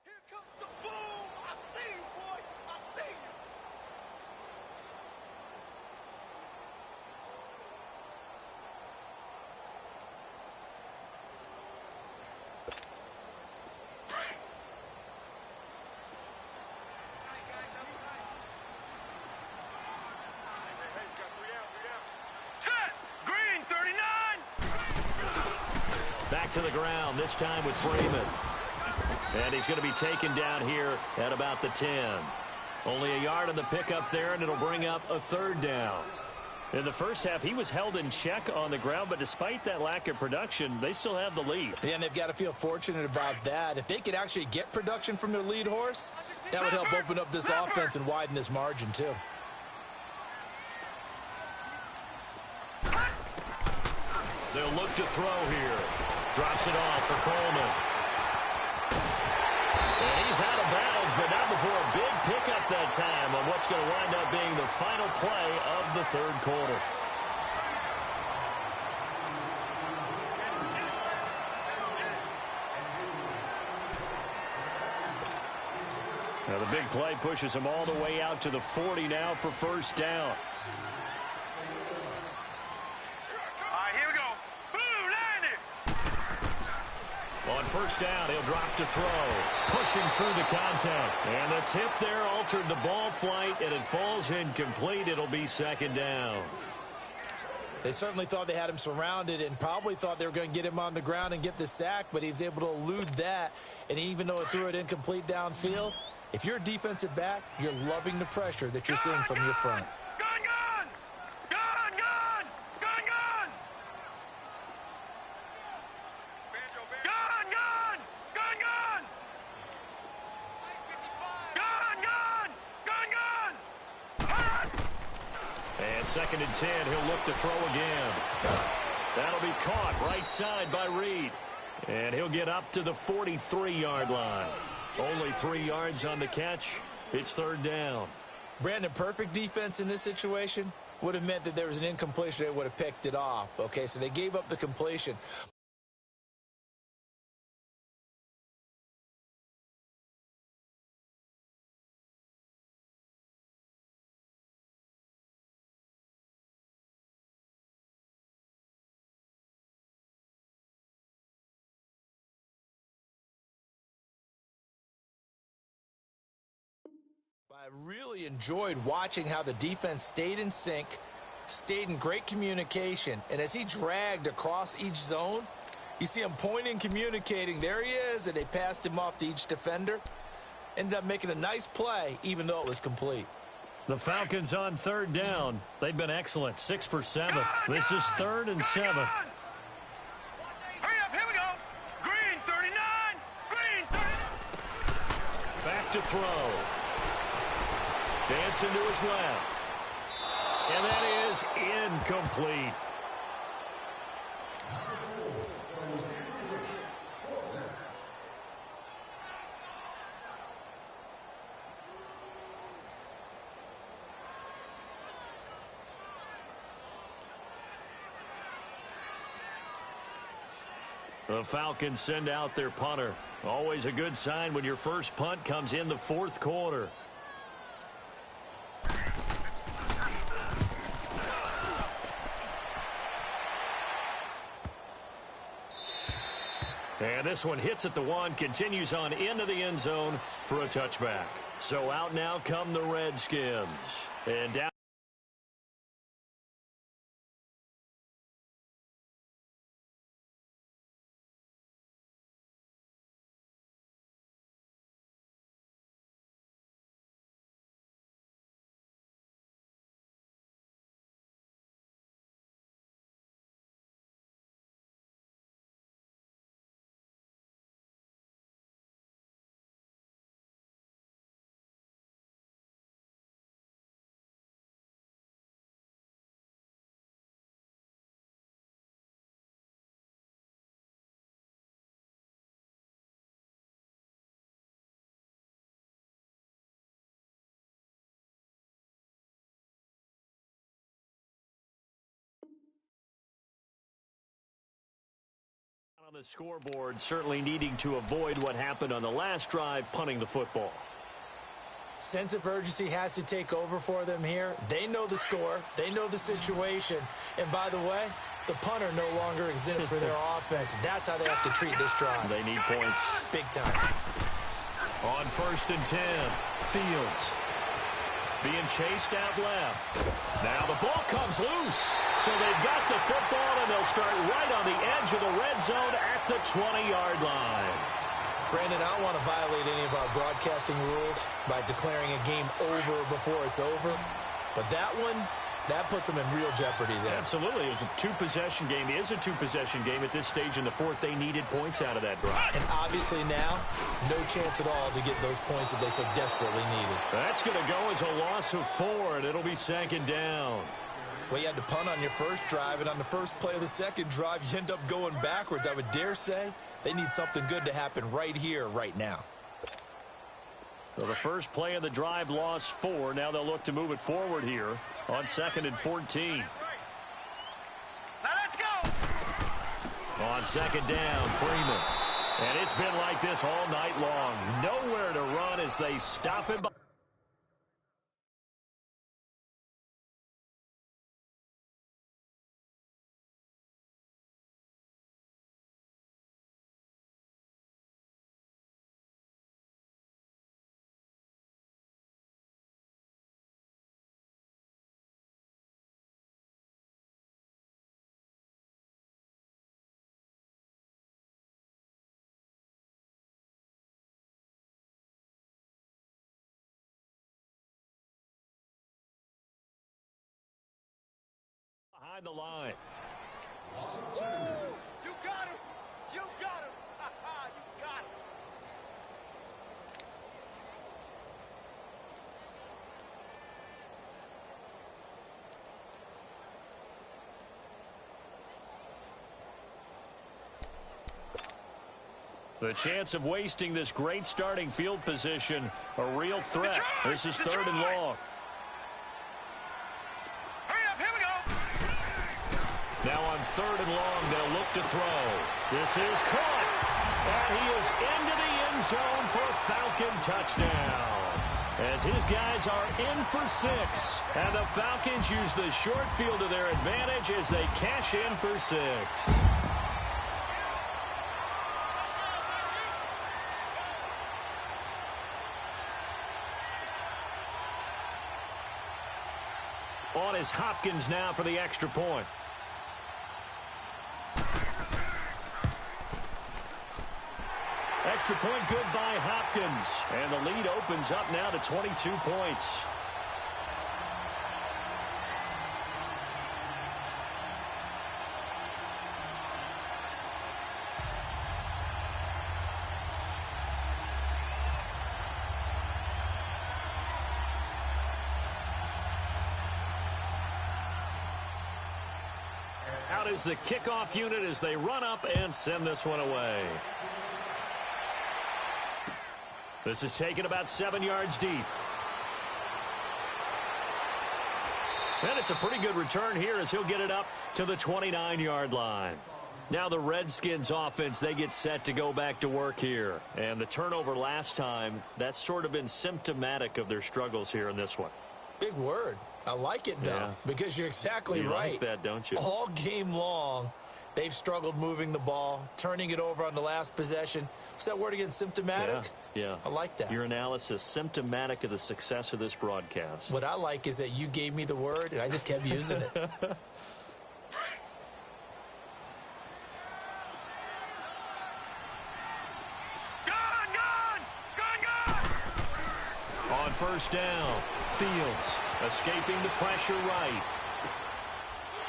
Here comes the boom! I see you, boy! I see you! Set! Green, 39! Back to the ground, this time with Freeman. And he's going to be taken down here at about the 10. Only a yard on the pickup there, and it'll bring up a third down. In the first half, he was held in check on the ground, but despite that lack of production, they still have the lead. Yeah, and they've got to feel fortunate about that. If they could actually get production from their lead horse, that would help open up this offense and widen this margin, too. They'll look to throw here. Drops it off for Coleman. And he's out of bounds, but not before a big pickup that time on what's going to wind up being the final play of the third quarter. Now the big play pushes them all the way out to the 40 now for first down. On first down, he'll drop to throw. Pushing through the contact. And the tip there altered the ball flight, and it falls incomplete. It'll be second down. They certainly thought they had him surrounded and probably thought they were going to get him on the ground and get the sack, but he was able to elude that. And even though it threw it incomplete downfield, if you're a defensive back, you're loving the pressure that you're seeing from your front. Second and 10, he'll look to throw again. That'll be caught right side by Reed. And he'll get up to the 43-yard line. Only 3 yards on the catch. It's third down. Brandon, perfect defense in this situation would have meant that there was an incompletion. They would have picked it off. Okay, so they gave up the completion. I really enjoyed watching how the defense stayed in sync, stayed in great communication, and as he dragged across each zone, you see him pointing, communicating. There he is, and they passed him off to each defender. Ended up making a nice play, even though it was complete. The Falcons on third down. They've been excellent, 6 for 7. This is 3rd and 7. Hurry up, here we go. Green 39, green 30. Back to throw. Dancing to his left. And that is incomplete. The Falcons send out their punter. Always a good sign when your first punt comes in the fourth quarter. And this one hits at the 1, continues on into the end zone for a touchback. So out now come the Redskins. And down. On the scoreboard, certainly needing to avoid what happened on the last drive, punting the football. Sense of urgency has to take over for them here. They know the score. They know the situation. And by the way, the punter no longer exists for their offense. That's how they have to treat this drive. They need points. Big time. On 1st and 10, Fields being chased out left. Now the ball comes loose. So they've got the football, and they'll start right on the edge of the red zone at the 20-yard line. Brandon, I don't want to violate any of our broadcasting rules by declaring a game over before it's over. But that one, that puts them in real jeopardy there. Absolutely. It was a two-possession game. It is a two-possession game at this stage in the fourth. They needed points out of that drive. And obviously now, no chance at all to get those points that they so desperately needed. That's going to go as a loss of 4, and it'll be second down. Well, you had to punt on your first drive, and on the first play of the second drive, you end up going backwards. I would dare say they need something good to happen right here, right now. So the first play of the drive lost 4. Now they'll look to move it forward here on 2nd and 14. Now let's go. On 2nd down, Freeman. And it's been like this all night long. Nowhere to run as they stop him. Behind the line. You got him. You got him. You got him. The chance of wasting this great starting field position, a real threat. This is 3rd and long. Hurry up. Here we go. Now on 3rd and long, they'll look to throw. This is caught. And he is into the end zone for a Falcon touchdown. As his guys are in for 6. And the Falcons use the short field to their advantage as they cash in for 6. On is Hopkins now for the extra point. Extra point good by Hopkins. And the lead opens up now to 22 points. Out is the kickoff unit as they run up and send this one away. This is taken about 7 yards deep. And it's a pretty good return here as he'll get it up to the 29-yard line. Now the Redskins offense, they get set to go back to work here. And the turnover last time, that's sort of been symptomatic of their struggles here in this one. Big word. I like it, though, because you're exactly right. You like that, don't you? All game long, they've struggled moving the ball, turning it over on the last possession. What's that word again, symptomatic? Yeah. I like that. Your analysis, symptomatic of the success of this broadcast. What I like is that you gave me the word, and I just kept using it. On 1st down, Fields escaping the pressure right.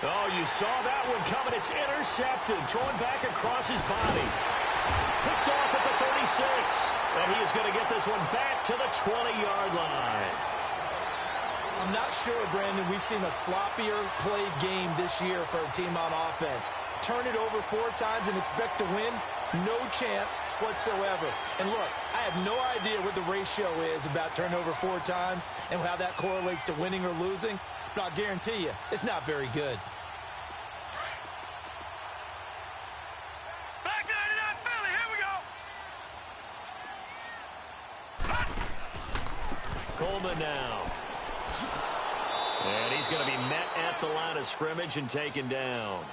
Oh, you saw that one coming. It's intercepted. Throwing back across his body. Picked off at the 36. And he is going to get this one back to the 20-yard line. I'm not sure, Brandon, we've seen a sloppier played game this year for a team on offense. Turn it over 4 times and expect to win? No chance whatsoever. And look, I have no idea what the ratio is about turnover 4 times and how that correlates to winning or losing, but I'll guarantee you, it's not very good. Back 99 Philly, here we go. Coleman now. And he's going to be met at the line of scrimmage and taken down.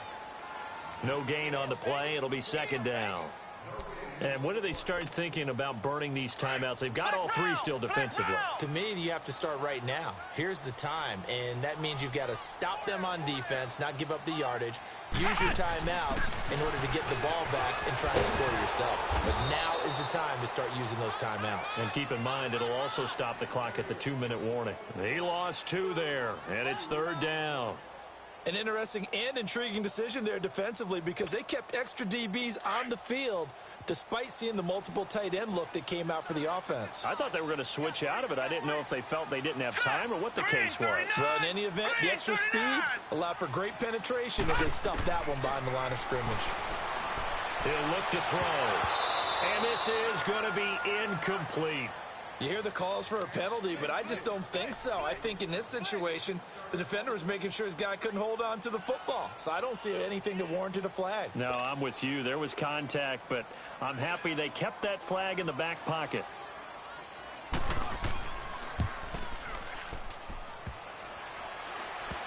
No gain on the play. It'll be 2nd down. And when do they start thinking about burning these timeouts? They've got all 3 still defensively. To me, you have to start right now. Here's the time, and that means you've got to stop them on defense, not give up the yardage, use your timeouts in order to get the ball back and try to score yourself. But now is the time to start using those timeouts. And keep in mind, it'll also stop the clock at the 2-minute warning. He lost 2 there, and it's 3rd down. An interesting and intriguing decision there defensively because they kept extra DBs on the field despite seeing the multiple tight end look that came out for the offense. I thought they were going to switch out of it. I didn't know if they felt they didn't have time or what the case was. Well, in any event, the extra speed allowed for great penetration as they stuffed that one behind the line of scrimmage. He'll look to throw. And this is going to be incomplete. You hear the calls for a penalty, but I just don't think so. I think in this situation, the defender was making sure his guy couldn't hold on to the football. So I don't see anything that warranted a flag. No, I'm with you. There was contact, but I'm happy they kept that flag in the back pocket.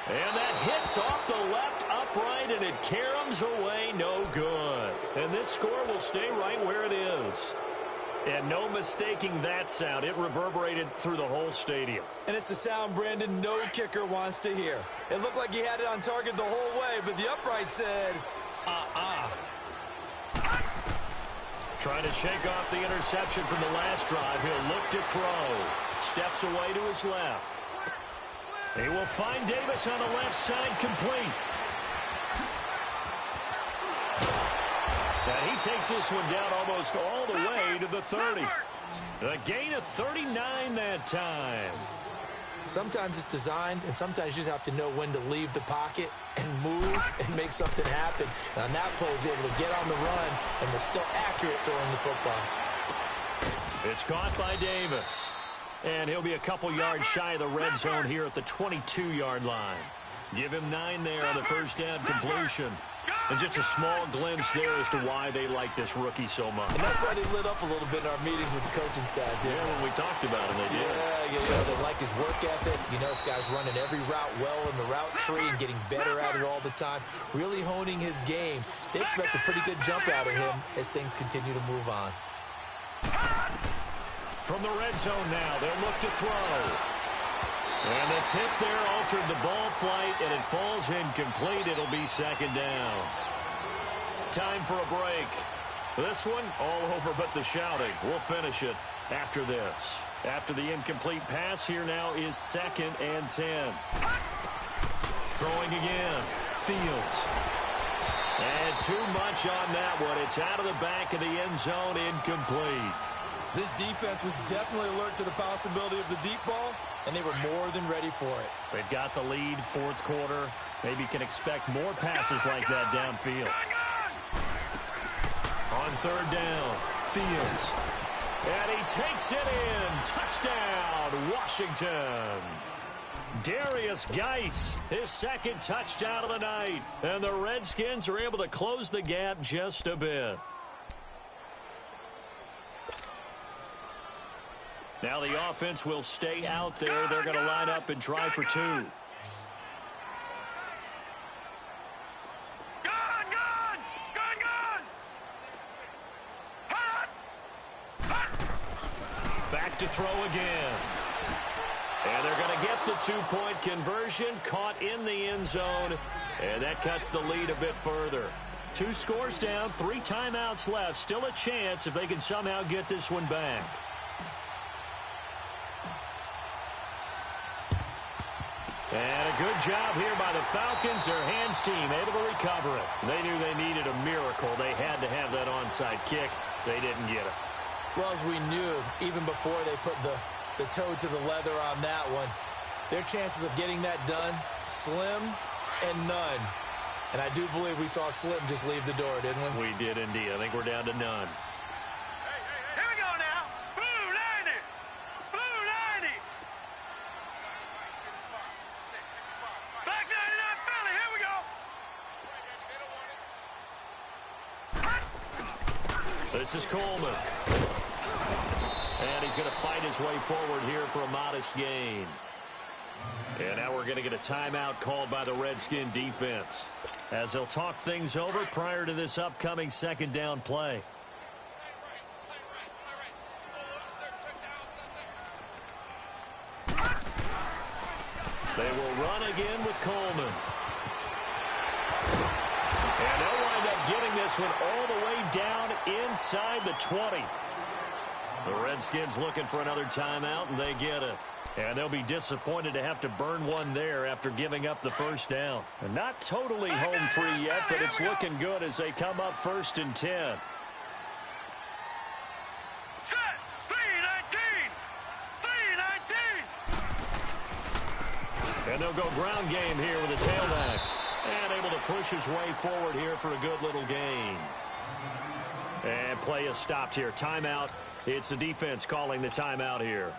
And that hits off the left upright, and it caroms away, no good. And this score will stay right where it is. And no mistaking that sound. It reverberated through the whole stadium. And it's the sound, Brandon, no kicker wants to hear. It looked like he had it on target the whole way, but the upright said, Trying to shake off the interception from the last drive. He'll look to throw. Steps away to his left. He will find Davis on the left side, complete. And he takes this one down almost all the way to the 30. A gain of 39 that time. Sometimes it's designed, and sometimes you just have to know when to leave the pocket and move and make something happen. And on that play, he was able to get on the run and was still accurate throwing the football. It's caught by Davis. And he'll be a couple yards shy of the red zone here at the 22-yard line. Give him 9 there on the first down completion. And just a small glimpse there as to why they like this rookie so much. And that's why they lit up a little bit in our meetings with the coaching staff. Yeah, when we talked about him, they did. Yeah, they like his work ethic. You know, this guy's running every route well in the route tree and getting better at it all the time, really honing his game. They expect a pretty good jump out of him as things continue to move on. From the red zone now, they'll look to throw. And the tip there altered the ball flight, and it falls incomplete. It'll be second down. Time for a break. This one, all over but the shouting. We'll finish it after this. After the incomplete pass, here now is 2nd and 10. Throwing again. Fields. And too much on that one. It's out of the back of the end zone, incomplete. This defense was definitely alert to the possibility of the deep ball, and they were more than ready for it. They've got the lead, 4th quarter. Maybe can expect more passes like that downfield. On 3rd down, Fields. And he takes it in. Touchdown, Washington. Darius Geis, his 2nd touchdown of the night. And the Redskins are able to close the gap just a bit. Now the offense will stay out there. They're going to line up and try for 2. Back to throw again. And they're going to get the 2-point conversion, caught in the end zone, and that cuts the lead a bit further. 2 scores down, 3 timeouts left. Still a chance if they can somehow get this one back. And a good job here by the Falcons. Their hands team able to recover it. They knew they needed a miracle. They had to have that onside kick. They didn't get it. Well, as we knew, even before they put the toe to the leather on that one, their chances of getting that done, slim and none. And I do believe we saw Slim just leave the door, didn't we? We did indeed. I think we're down to none. Here we go now. Blue 90. Blue 90. Black 99 Philly. Here we go. This is Coleman. And he's going to fight his way forward here for a modest gain. And now we're going to get a timeout called by the Redskin defense, as they'll talk things over prior to this upcoming 2nd down play. They will run again with Coleman. And they'll wind up getting this one all the way down inside the 20. The Redskins looking for another timeout, and they get it. And they'll be disappointed to have to burn one there after giving up the 1st down. And not totally home free yet, but it's looking good as they come up 1st and 10. Set. 319. 319. And they'll go ground game here with a tailback. And able to push his way forward here for a good little gain. And play is stopped here. Timeout It's the defense calling the timeout here,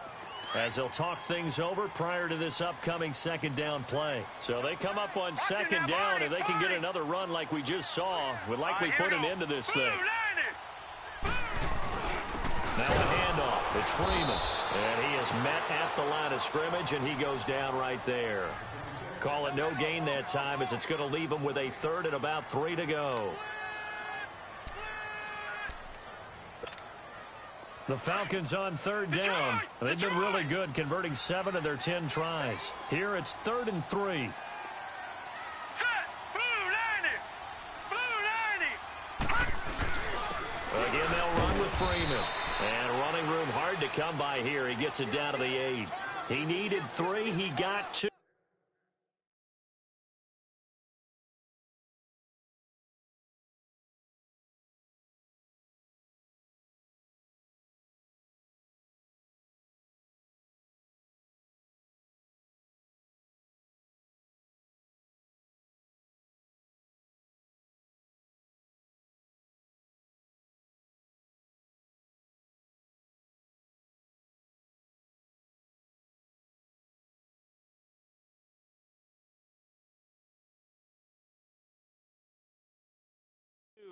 as they'll talk things over prior to this upcoming second down play. So they come up on second down, and they can get another run like we just saw. Would likely put an end to this thing. Now a handoff. It's Freeman. And he is met at the line of scrimmage, and he goes down right there. Call it no gain that time, as it's going to leave him with a third and about 3 to go. The Falcons on third down. They've been really good, converting 7 of their 10 tries. Here it's 3rd and 3. Set. Blue 90. Again, they'll run with Freeman. And running room hard to come by here. He gets it down to the 8. He needed 3. He got 2.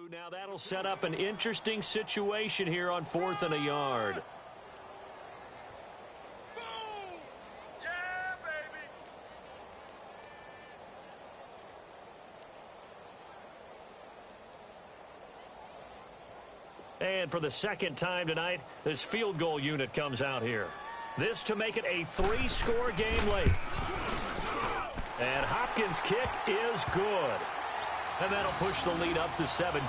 Now that'll set up an interesting situation here on 4th and a yard. Boom. Yeah, baby. And for the second time tonight, this field goal unit comes out here. This to make it a 3-score game late. And Hopkins' kick is good. And that'll push the lead up to 17.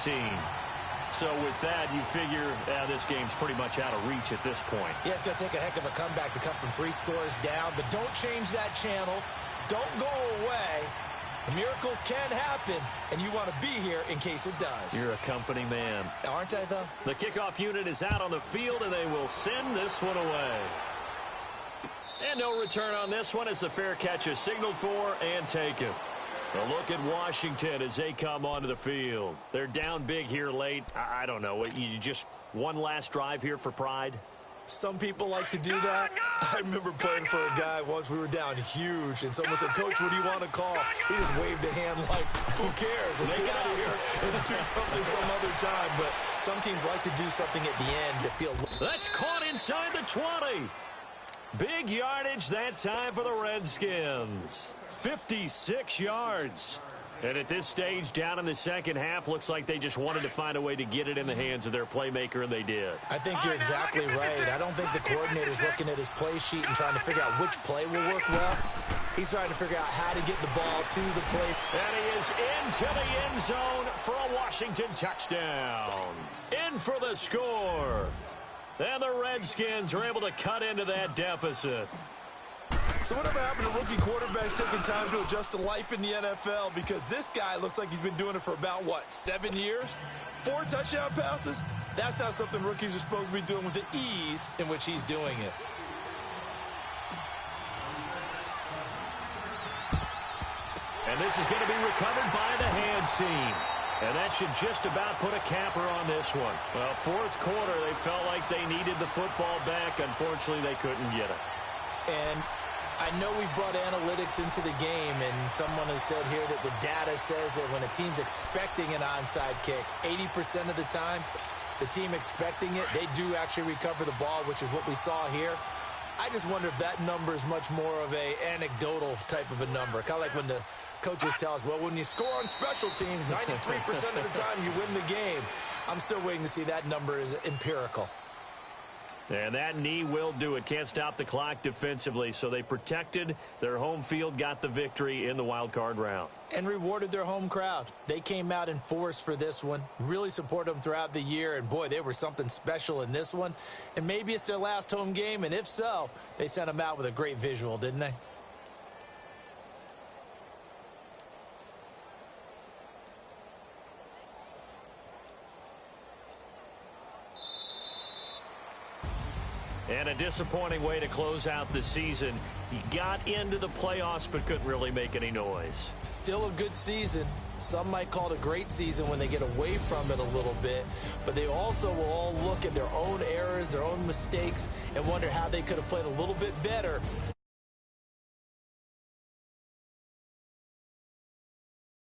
So with that, you figure this game's pretty much out of reach at this point. Yeah, it's going to take a heck of a comeback to come from 3 scores down. But don't change that channel. Don't go away. Miracles can happen, and you want to be here in case it does. You're a company man. Aren't I, though? The kickoff unit is out on the field, and they will send this one away. And no return on this one as the fair catch is signaled for and taken. A look at Washington as they come onto the field. They're down big here late. I don't know. You just one last drive here for pride? Some people like to do that. I remember playing for a guy once. We were down huge, and someone said, "Coach, what do you want to call?" He just waved a hand like, who cares? Let's get out of here and do something some other time. But some teams like to do something at the end to feel... That's caught inside the 20. Big yardage that time for the Redskins. 56 yards. And at this stage, down in the second half, looks like they just wanted to find a way to get it in the hands of their playmaker, and they did. I think you're exactly right. I don't think the coordinator's looking at his play sheet and trying to figure out which play will work well. He's trying to figure out how to get the ball to the play. And he is into the end zone for a Washington touchdown. In for the score. And the Redskins are able to cut into that deficit. So whatever happened to rookie quarterbacks taking time to adjust to life in the NFL? Because this guy looks like he's been doing it for about, 7 years? 4 touchdown passes? That's not something rookies are supposed to be doing with the ease in which he's doing it. And this is going to be recovered by the hands team. And that should just about put a capper on this one. Well, fourth quarter, they felt like they needed the football back. Unfortunately, they couldn't get it. And I know we brought analytics into the game, and someone has said here that the data says that when a team's expecting an onside kick, 80% of the time, the team expecting it, they do actually recover the ball, which is what we saw here. I just wonder if that number is much more of a anecdotal type of a number. Kind of like when the coaches tell us, well, when you score on special teams, 93% of the time you win the game. I'm still waiting to see that number is empirical. And that knee will do it. Can't stop the clock defensively. So they protected their home field, got the victory in the wild card round. And rewarded their home crowd. They came out in force for this one. Really supported them throughout the year. And, boy, they were something special in this one. And maybe it's their last home game. And if so, they sent them out with a great visual, didn't they? And a disappointing way to close out the season. He got into the playoffs but couldn't really make any noise. Still a good season. Some might call it a great season when they get away from it a little bit, but they also will all look at their own errors, their own mistakes, and wonder how they could have played a little bit better